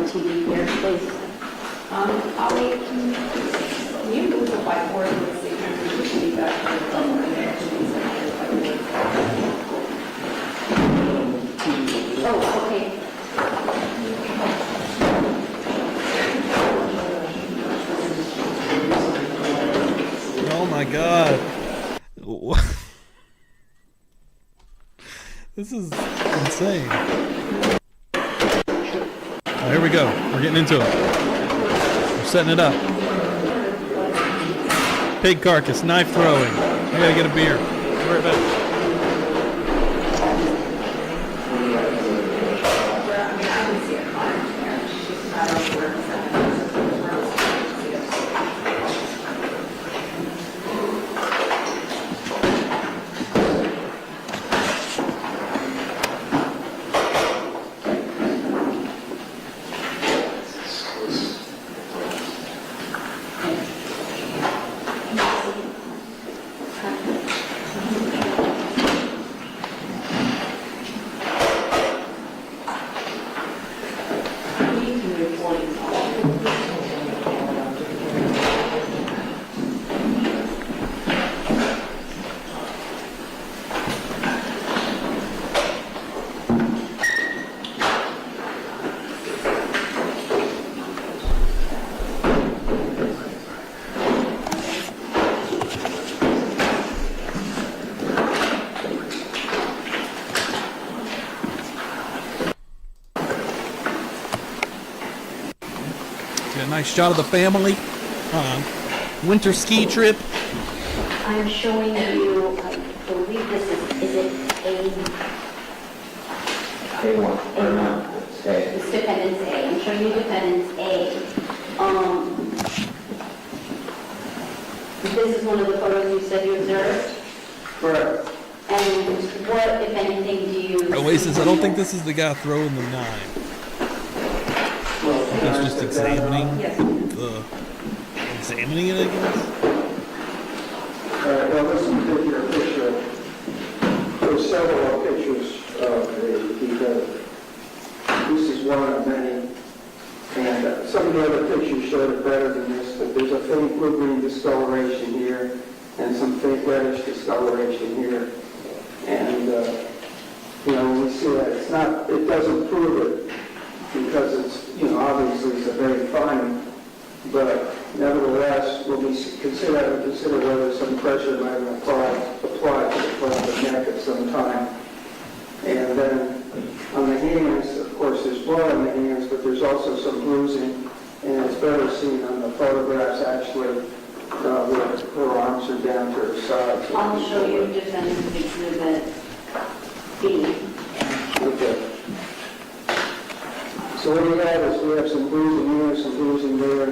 I'll wait. Can you move the whiteboard and see if you can back Oh, okay. Oh my god. This is insane. Oh, here we go. We're getting into it. We're setting it up. Pig carcass, knife throwing. I gotta get a beer. Be right back. a nice shot of the family. Winter ski trip. I'm showing you, I believe this is it A1. A1? A. It's defendant's A. I'm showing you defendant's A. This is one of the photos you said you observed? Correct. And what, if anything, do you... Oasis, I don't think this is the guy throwing the knife. He's just examining examining it, I guess. All right, well, this particular picture, there's several pictures of this is one of many, and some of the other pictures showed it better than this, but there's a faint blue-green discoloration here, and some faint reddish discoloration here, and, when we see that, it doesn't prove it, because it's, obviously it's a very fine, but nevertheless, we'll consider whether some pressure might have applied to the front of the neck at some time. And then on the hands, of course, there's blood on the hands, but there's also some bruising, and it's better seen on the photographs actually, where her arms are down to her sides. I'll show you defendant's exhibit B. Okay. So what we have is we have some bruising here, some bruising there,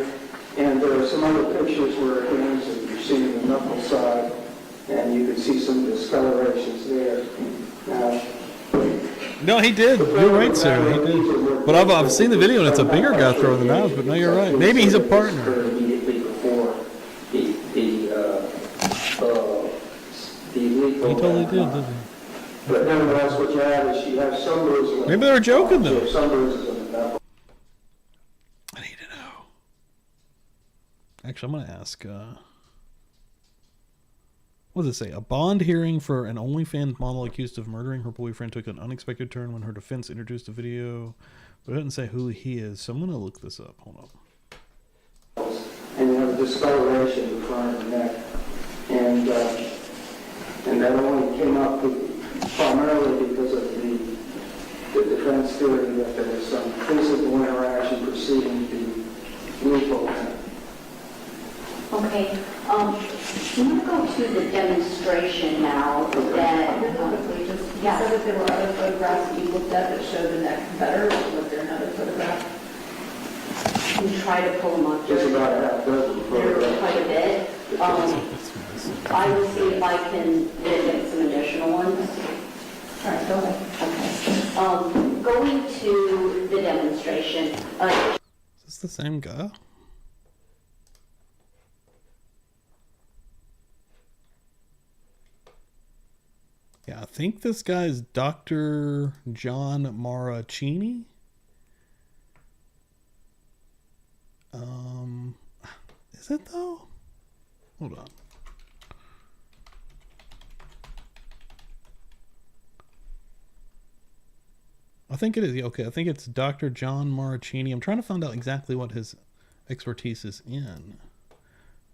and there are some other pictures where her hands are seen the knuckle side, and you can see some discolorations there. Now, No, he did. You're right, Sarah. He did. But I've seen the video, and it's a bigger guy throwing the knives. But no, you're right. Maybe he's a partner. Immediately before the He totally did, didn't he? But nevertheless, what you have is you have some bruises. Maybe they were joking though. Some bruises on the knuckle. I need to know. Actually, I'm going to ask. What does it say? A bond hearing for an OnlyFans model accused of murdering her boyfriend took an unexpected turn when her defense introduced a video, but it didn't say who he is. So I'm going to look this up. Hold up. And you have a discoloration in front of the neck, and that only came up primarily because of the defense theory that there was some physical interaction preceding the lethal attack. Okay, I'm going to go to the demonstration now that, You said that there were other photographs that you looked at that showed the neck better. Was there another photograph? and try to pull them up. Just about a half dozen There photographs. are quite a bit. I will see if I can get some additional ones. All right, go ahead. Okay. Going to the demonstration. Is this the same guy? Yeah, I think this guy's Dr. John Maracchini. Is it though? Hold on. I think it is. Okay, I think it's Dr. John Maracchini. I'm trying to find out exactly what his expertise is in.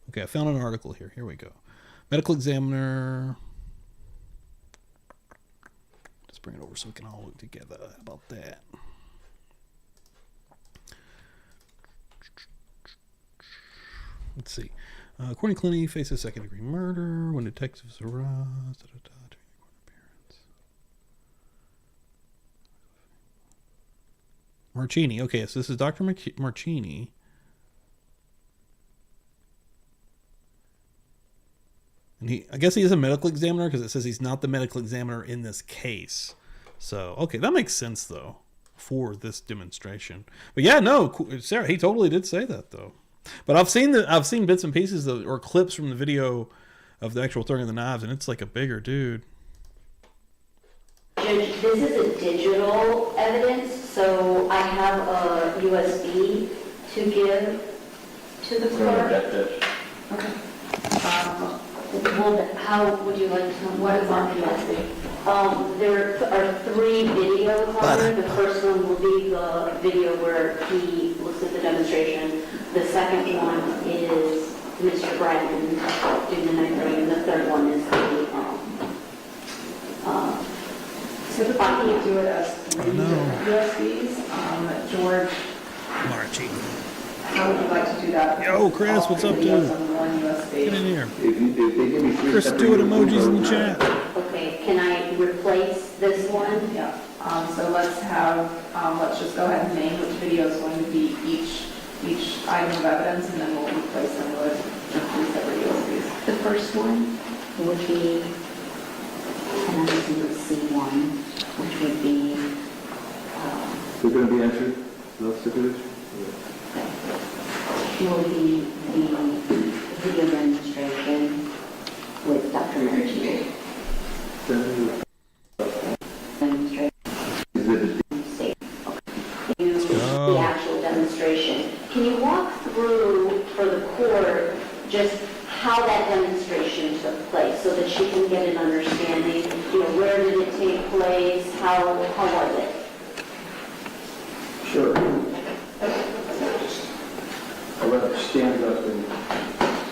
Okay, I found an article here. Here we go. Medical examiner. Just bring it over so we can all look together. How about that? Let's see. Courtney Clenney faces second-degree murder when detectives arrive. Maracchini. Okay, so this is Dr. Maracchini. And I guess he is a medical examiner because it says he's not the medical examiner in this case. So, okay, that makes sense though for this demonstration. But yeah, no, Sarah, he totally did say that though. But I've seen bits and pieces or clips from the video of the actual throwing of the knives, and it's like a bigger dude. Judge, this is a digital evidence, so I have a USB to give to the clerk. Okay. Well, how would you like to know what is on the USB? There are 3 videos on there. The first one will be the video where he looks at the demonstration. The second one is Mr. Bradman doing the knife throwing, and the third one is the Typically, we do it as 3 USBs. George Maracchini. How would you like to do that? Yo, Chris, what's up, dude? Videos on one USB. Get in here. If they give me three Chris, separate do it emojis in the chat. Okay, can I replace this one? Yeah, so let's have, let's just go ahead and name which video is going to be each item of evidence, and then we'll replace them with three separate USBs. The first one would be, and I'm using the C1, which would be, They're going to be entered, those stickers? will be the video demonstration with Dr. Mergy. Demonstration. Is it The actual demonstration. Can you walk through for the court just how that demonstration took place so that she can get an understanding? You know, where did it take place? How was it? Sure. I'll let her stand up and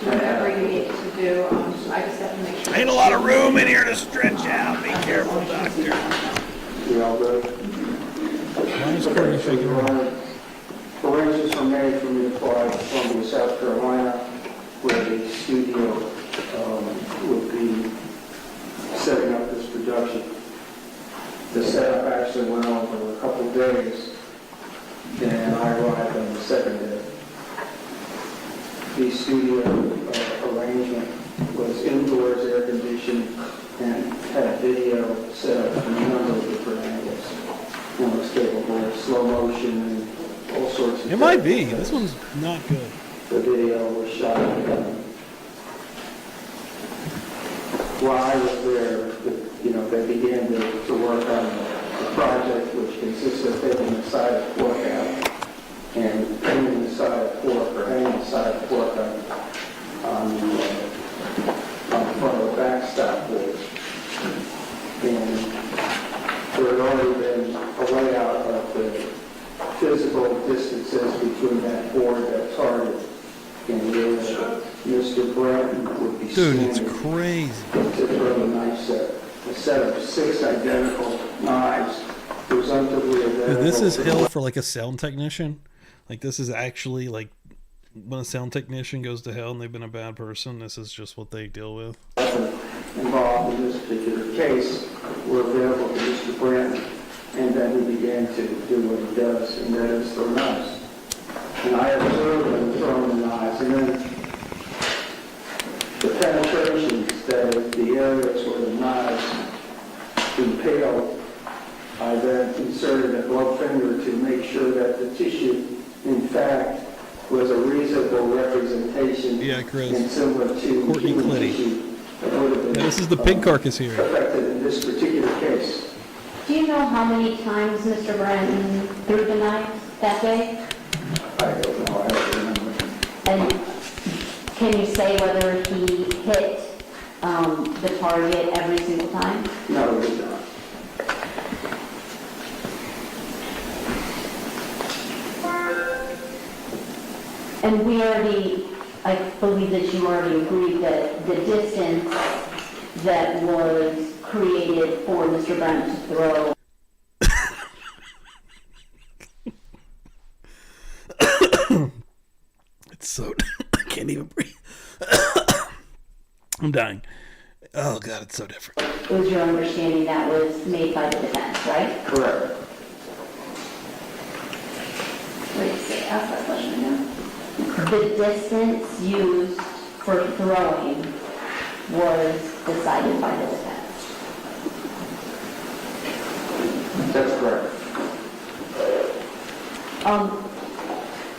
Whatever you need to do, I just have to make sure. Ain't a lot of room in here to stretch out. Be careful, doctor. we all good. Why is Courtney shaking her head? Arrangements were made for me to fly to Columbia, South Carolina, where the studio would be setting up this production. The setup actually went on for a couple of days, and I arrived on the second day. The studio arrangement was indoors, air conditioned, and had a video set up from a number of different angles. And was capable of slow motion and all sorts of. It might be. This one's not good. The video was shot. While I was there, they began to work on a project which consists of taking the side of pork out and hanging the side of pork or hanging the side of pork on the front of the backstop board. And there had already been a layout of the physical distances between that board, that target, and where Mr. Bratton would be Dude, it's standing crazy. to throw the knife set. A set of 6 identical knives, presumptively identical. Dude, this is hell for like a sound technician. Like this is actually like when a sound technician goes to hell and they've been a bad person, this is just what they deal with. Involved in this particular case were available to Mr. Bratton, and then he began to do what he does, and that is throw knives. And I observed him throwing the knives, and then the penetrations, that is, the areas where the knives impaled, I then inserted a glove finger to make sure that the tissue, in fact, was a reasonable representation Chris. and similar to Courtney human Clenney. tissue that would have been, This is the pig carcass here. affected in this particular case. Do you know how many times Mr. Bratton threw the knife that day? I don't know, I don't remember. And can you say whether he hit the target every single time? No, we did not. And we already, I believe that you already agreed that the distance that was created for Mr. Bratton to throw. It's so I can't even breathe. I'm dying. Oh god, it's so different. It was your understanding that was made by the defense, right? Correct. Wait, say, ask that question again. The distance used for throwing was decided by the defense. That's correct.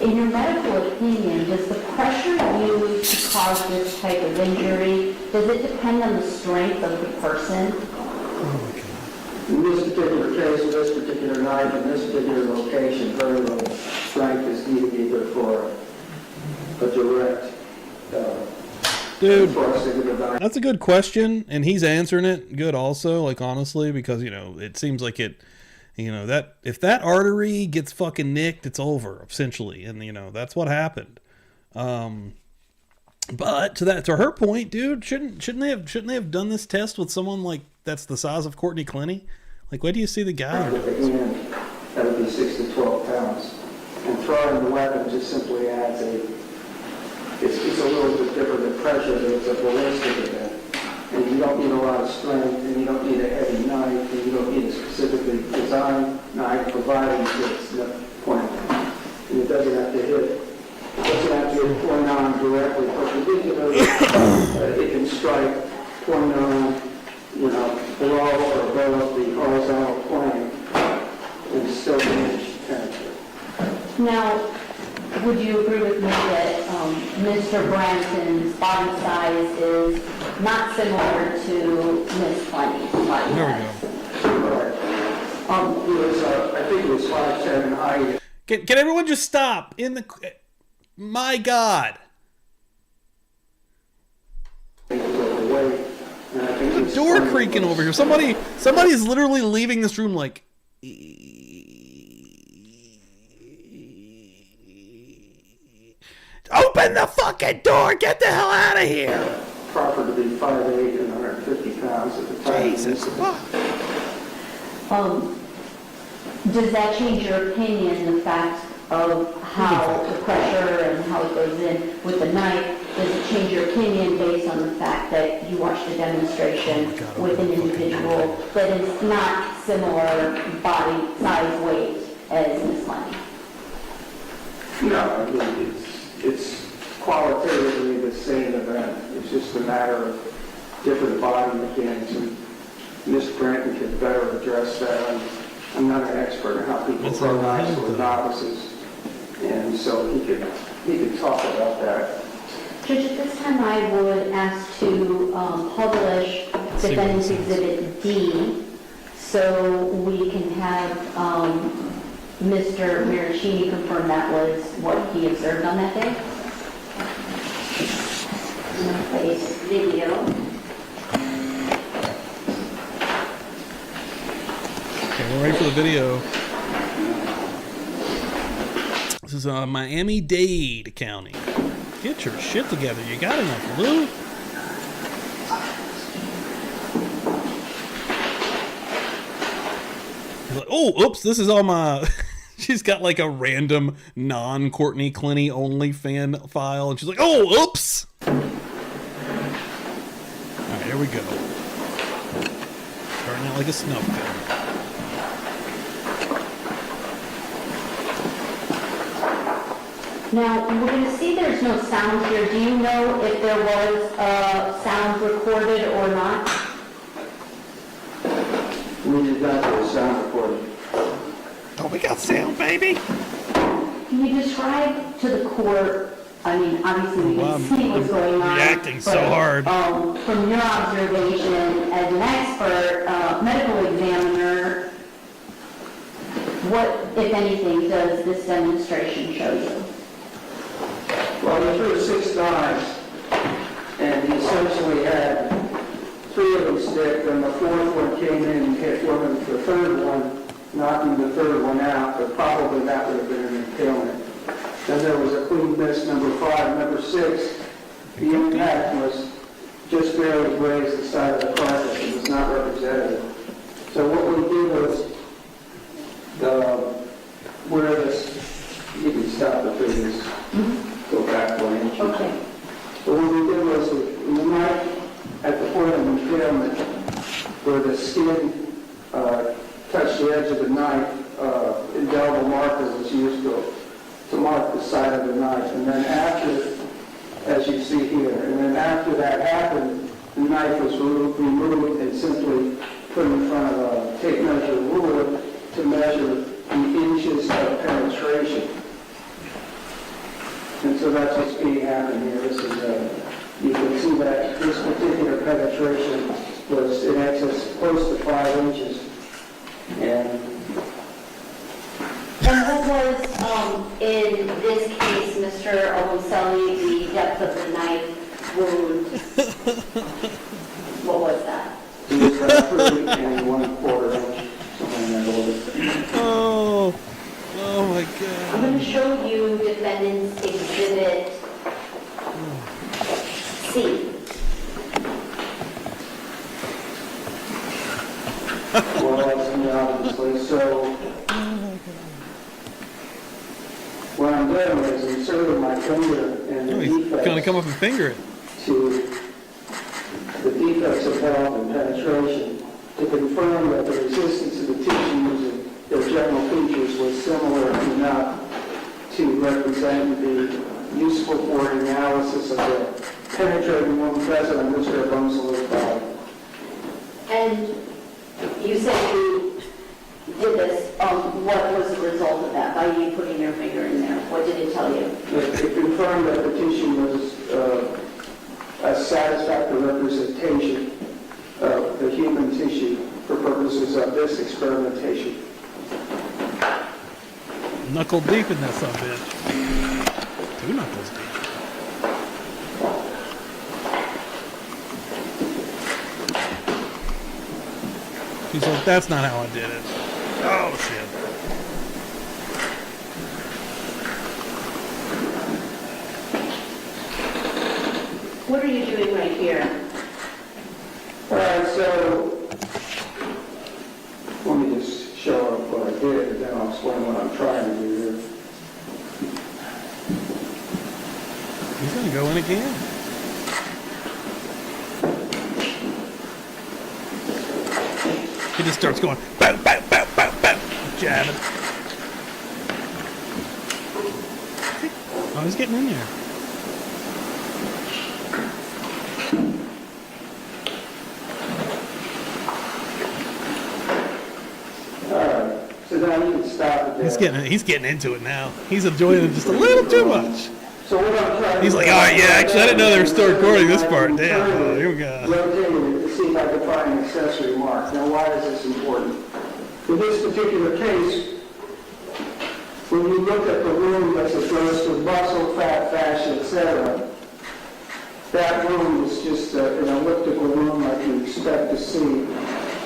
In your medical opinion, does the pressure used to cause this type of injury, does it depend on the strength of the person? In this particular case, with this particular knife, in this particular location, very little strength is needed either for a direct Dude, thrusting of the knife. that's a good question, and he's answering it good also, like honestly, because it seems like it, that if that artery gets fucking nicked, it's over essentially, and that's what happened. But to her point, dude, shouldn't they have done this test with someone like that's the size of Courtney Clenney? Like, where do you see the guy? With the hand, that would be 6 to 12 pounds. And throwing the weapon just simply adds it's a little bit different than pressure, but it's a ballistic event. And you don't need a lot of strength, and you don't need a heavy knife, and you don't need a specifically designed knife, provided it's point on. And it doesn't have to hit. It doesn't have to hit point on directly perpendicular. It can strike point on, below or above the horizontal plane, and still manage to penetrate. Now, would you agree with me that Mr. Branson's body size is not similar to Miss Clenney's body size? Right. I think it was 5'10" in height. Can everyone just stop? My God. The door creaking over here. Somebody's literally leaving this room like... Open the fucking door! Get the hell out of here! Proper to be 5'8" and 150 pounds at the time. Jesus, fuck. Does that change your opinion, the fact of how the pressure and how it goes in with the knife? Does it change your opinion based on the fact that you watched a demonstration with an individual that is not similar body size weight as Miss Clenney? No, I mean, it's qualitatively the same event. It's just a matter of different body mechanics, and Ms. Branton can better address that. I'm not an expert in how people throw knives with novices, and so he can talk about that. Judge, at this time I would ask to publish Defendant's Exhibit D so we can have Mr. Maricini confirm that was what he observed on that day. I'm going to play video. Okay, we're ready for the video. This is Miami-Dade County. Get your shit together. You got enough loot? Like, oh, oops, this is all my... She's got like a random non-Courtney Clenney only fan file, and she's like, oh, oops! Alright, here we go. Starting out like a snuff film. Now, we're going to see there's no sound here. Do you know if there was sound recorded or not? We did not do a sound recording. Oh, we got sound, baby! Can you describe to the court, I mean, obviously we can see what's going on. Reacting so hard. From your observation as an expert, medical examiner, what, if anything, does this demonstration show you? Well, he threw 6 knives, and he essentially had 3 of them stick, and the 4th one came in and hit one of the 3rd one, knocking the 3rd one out, but probably that would have been an impalement. Then there was a clean miss, number 5. Number 6, the impact was just barely grazed the side of the carcass. It was not representative. So what we did was, where this, you can stop the previous. Go back 1 inch. Okay. So what we did was the knife at the point of impalement, where the skin touched the edge of the knife, indelible marker was used to mark the side of the knife. And then after, as you see here, and then after that happened, the knife was removed and simply put in front of a tape measure ruler to measure the inches of penetration. And so that's what's being happened here. This is, you can see that this particular penetration was in excess, close to 5 inches. And what was, in this case, Mr. Oboselli, the depth of the knife wound? What was that? it was about 3 and 1/4 inch, something in that order. Oh my God. I'm going to show you Defendant's Exhibit C. Well, that's obviously so. done was inserted my finger in the He's defects gonna come up and finger it. to the defects of valve and penetration to confirm that the resistance of the tissues and their general features was similar enough to represent the useful for analysis of the penetrating wound present on which their bones live body. And you said you did this, what was the result of that, by you putting your finger in there? What did it tell you? It confirmed that the tissue was a satisfactory representation of the human tissue for purposes of this experimentation. Knuckle deep in that son of a bitch. 2 knuckles deep. He's like, that's not how I did it. Oh, shit. What are you doing right here? All right, so let me just show up what I did, and then I'll explain what I'm trying to do here. He's gonna go in again. He just starts going, bow, bow, bow, bow, bow, jabbing. Oh, he's getting in there. So now you can stop it there. He's getting into it now. He's enjoying it just a little too much. So what I'm trying He's to like, do- all right, yeah, actually, I didn't know they were still recording this part. Damn, oh, here we go. Rotate it to see if I can find an accessory mark. Now, why is this important? In this particular case, when you look at the wound that's addressed with muscle, fat, fascia, etc., that wound is just an elliptical wound like you expect to see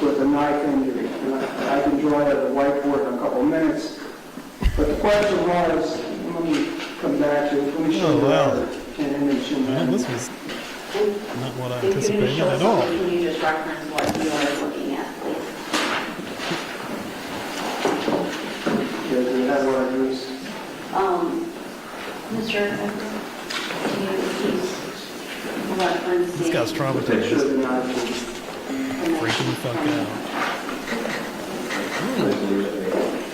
with a knife injury. And I can draw it at a whiteboard in a couple of minutes. But the question was, let me come back to it. Let me show you an image. Well, this was not what I If you're going to anticipated show at all. something, can you just reference what you are looking at, please? Do you have what I use? Mr. Edgar, can you please reference This guy's traumatized. Freaking the fuck out.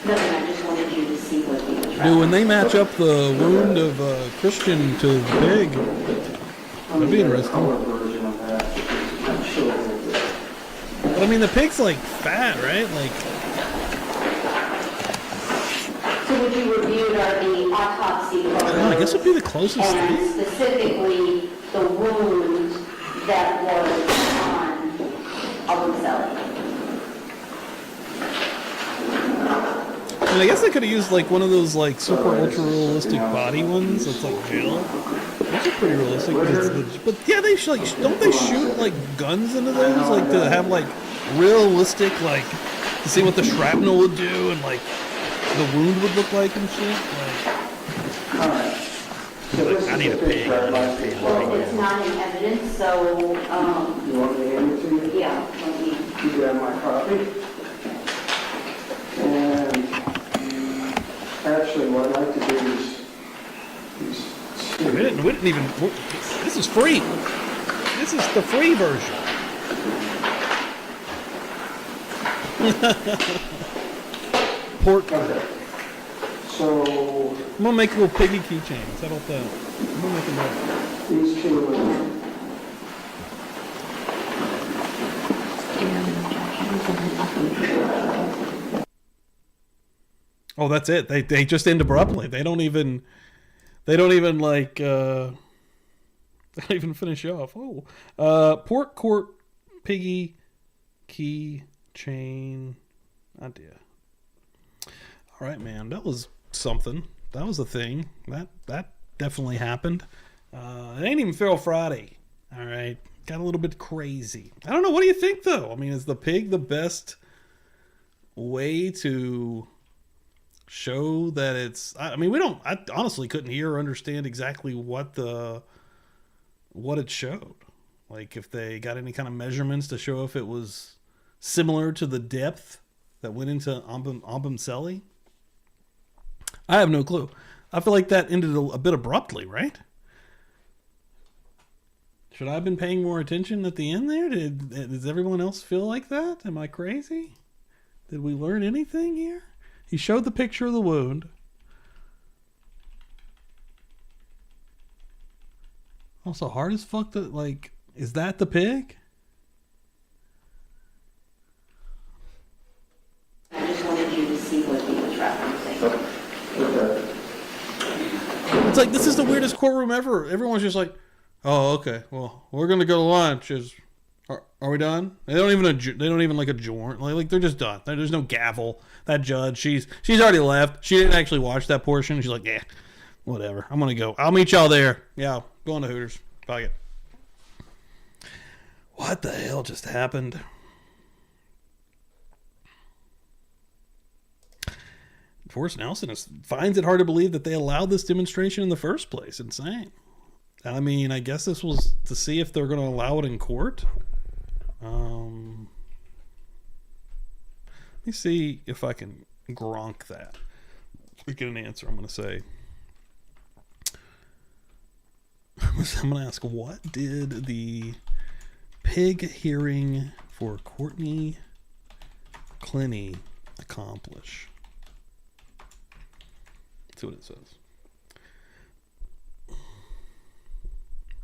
Nothing, I just wanted you to see what he was Dude, when they match up the wound of Christian to the pig, that'd be interesting. But I mean, the pig's like fat, right? Like, So what you reviewed are the autopsy photos. I guess it'd be the closest and thing. specifically the wound that was on Alberzelli. I mean, I guess they could have used like one of those like super ultra realistic body ones that's like gel. Those are pretty realistic. But yeah, they like don't they shoot like guns into those like to have like realistic like to see what the shrapnel would do and like the wound would look like and shit. Like, I need a pig. Well, it's not in evidence, so, You want me to hand it to you? yeah, let me, You can have my copy. And actually, what I'd like to do is we didn't even. This is free. This is the free version. Pork. Okay. So I'm gonna make little piggy keychains. How about that? I'm gonna make them up. these two Oh, that's it. They just end abruptly. They don't even like they don't even finish off. Oh, pork court piggy key chain idea. All right, man. That was something. That was a thing. That definitely happened. It ain't even Feral Friday. All right, got a little bit crazy. I don't know. What do you think, though? I mean, is the pig the best way to show that it's? I mean, I honestly couldn't hear or understand exactly what it showed. Like, if they got any kind of measurements to show if it was similar to the depth that went into Abumcelli. I have no clue. I feel like that ended a bit abruptly, right? Should I have been paying more attention at the end there? Does everyone else feel like that? Am I crazy? Did we learn anything here? He showed the picture of the wound. Also, hard as fuck to, like, is that the pig? I just wanted you to see what he was referencing. Okay. It's like, this is the weirdest courtroom ever. Everyone's just like, oh, okay, well, we're gonna go to lunch. Are we done? They don't even like adjourn. Like they're just done. There's no gavel. That judge, she's already left. She didn't actually watch that portion. She's like, yeah, whatever. I'm gonna go. I'll meet y'all there. Yeah, going to Hooters. Fuck it. What the hell just happened? Forrest Nelson finds it hard to believe that they allowed this demonstration in the first place. Insane. I mean, I guess this was to see if they're going to allow it in court. Let me see if I can Gronk that. We get an answer. I'm going to say. I'm going to ask, what did the pig hearing for Courtney Clenney accomplish? Let's see what it says.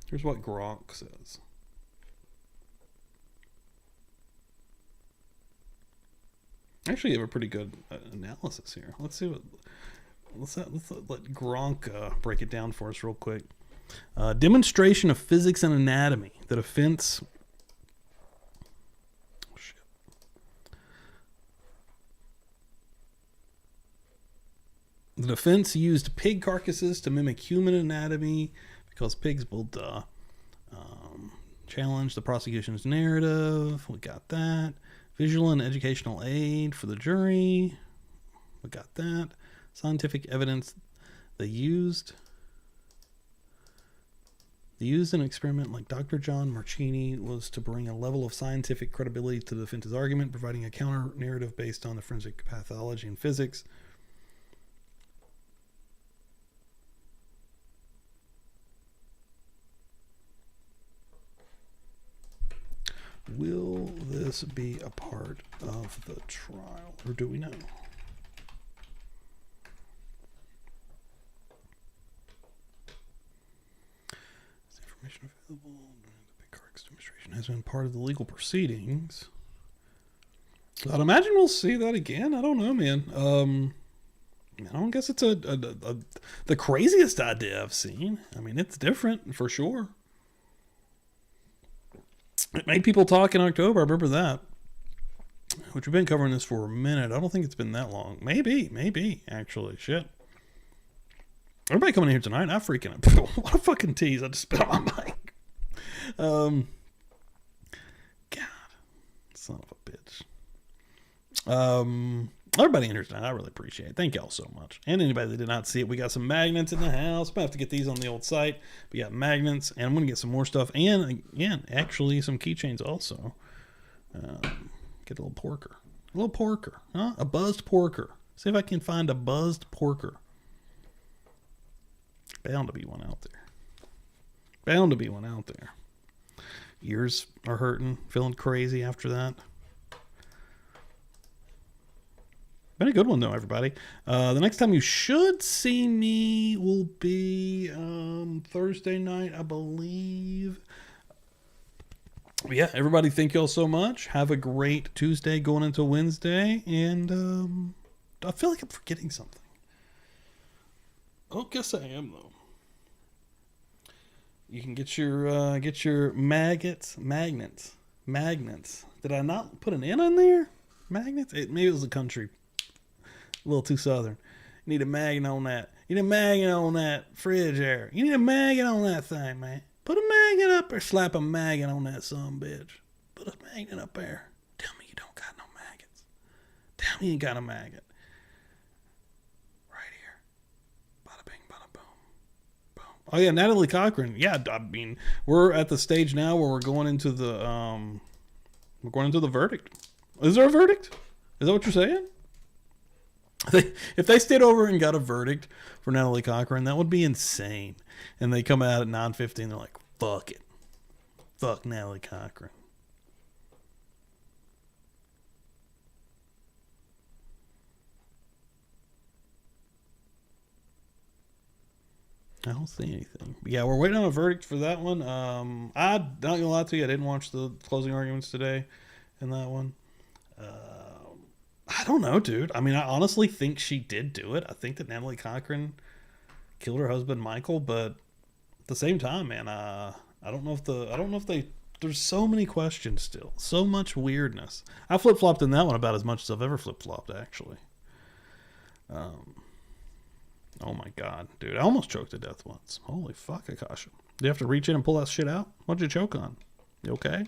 Here's what Gronk says. Actually, you have a pretty good analysis here. Let's see what. Let's let Gronk break it down for us real quick. Demonstration of physics and anatomy. The defense. Oh, shit. The defense used pig carcasses to mimic human anatomy because pigs will challenge the prosecution's narrative. We got that. Visual and educational aid for the jury. We got that. Scientific evidence. They used an experiment like Dr. John Marchini was to bring a level of scientific credibility to the defense's argument, providing a counter narrative based on the forensic pathology and physics. Will this be a part of the trial, or do we know? Is information available during the big Carcass demonstration has been part of the legal proceedings? I'd imagine we'll see that again. I don't know, man. I don't guess it's the craziest idea I've seen. I mean, it's different for sure. It made people talk in October. I remember that. Which we've been covering this for a minute. I don't think it's been that long. Maybe, actually. Shit. Everybody coming in here tonight, I'm freaking out. What a fucking tease. I just spit on my mic. God. Son of a bitch. Everybody in here tonight, I really appreciate it. Thank y'all so much. And anybody that did not see it, we got some magnets in the house. Might have to get these on the old site. We got magnets, and I'm going to get some more stuff. And, again, actually some keychains also. Get a little porker. A little porker. Huh? A buzzed porker. See if I can find a buzzed porker. Bound to be one out there. Ears are hurting. Feeling crazy after that. Been a good one, though, everybody. The next time you should see me will be Thursday night, I believe. But yeah, everybody, thank y'all so much. Have a great Tuesday going into Wednesday. And I feel like I'm forgetting something. I don't guess I am, though. You can get your magnets. Did I not put an N on there? Magnets? Maybe it was a country. A little too southern. You need a magnet on that. You need a magnet on that fridge there. You need a magnet on that thing, man. Put a magnet up there. Slap a magnet on that son bitch. Put a magnet up there. Tell me you don't got no maggots. Tell me you ain't got a maggot. Right here. Bada bing, bada boom. Boom. Oh yeah, Natalie Cochran. Yeah, I mean, we're at the stage now where we're going into the verdict. Is there a verdict? Is that what you're saying? I they stayed over and got a verdict for Natalie Cochran, that would be insane. And they come out at 9:15, they're like, fuck it. Fuck Natalie Cochran. I don't see anything. But yeah, we're waiting on a verdict for that one. I'm not gonna lie to you, I didn't watch the closing arguments today in that one. I don't know, dude. I mean, I honestly think she did do it. I think that Natalie Cochran killed her husband Michael, but at the same time, man, I don't know if they. There's so many questions still, so much weirdness. I flip flopped in that one about as much as I've ever flip flopped, actually. Oh my god, dude! I almost choked to death once. Holy fuck, Akasha! Do you have to reach in and pull that shit out? What'd you choke on? You okay?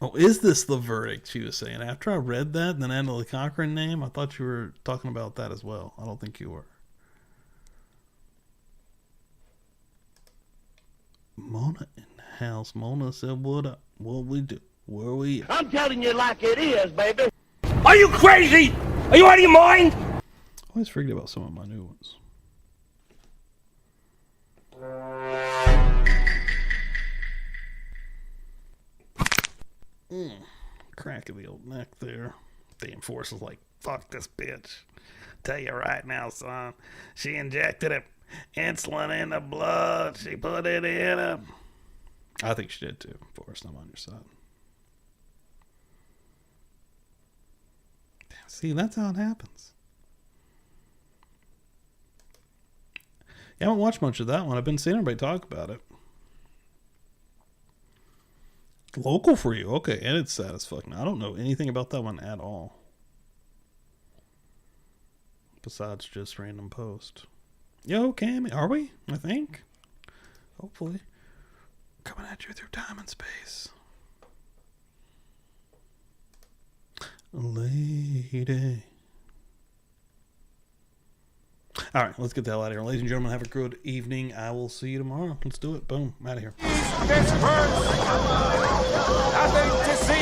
Oh, is this the verdict? She was saying. After I read that, the Natalie Cochran name, I thought you were talking about that as well. I don't think you were. Mona in the house. Mona said, "What up? What we do? Where we at?" I'm telling you like it is, baby. Are you crazy? Are you out of your mind? I always forget about some of my new ones. Crack of the old neck there. The enforcer's like, fuck this bitch. Tell you right now, son. She injected insulin in the blood. She put it in him. I think she did too, Forrest. I'm on your side. See, that's how it happens. I haven't watched much of that one. I've been seeing everybody talk about it. Local for you. Okay, and it's sad as fuck. Now, I don't know anything about that one at all. Besides just random post. Yo, Cammy. Are we? I think. Hopefully. Coming at you through time and space. Lady. All right, let's get the hell out of here. Ladies and gentlemen, have a good evening. I will see you tomorrow. Let's do it. Boom. I'm out of here. This verse, nothing to see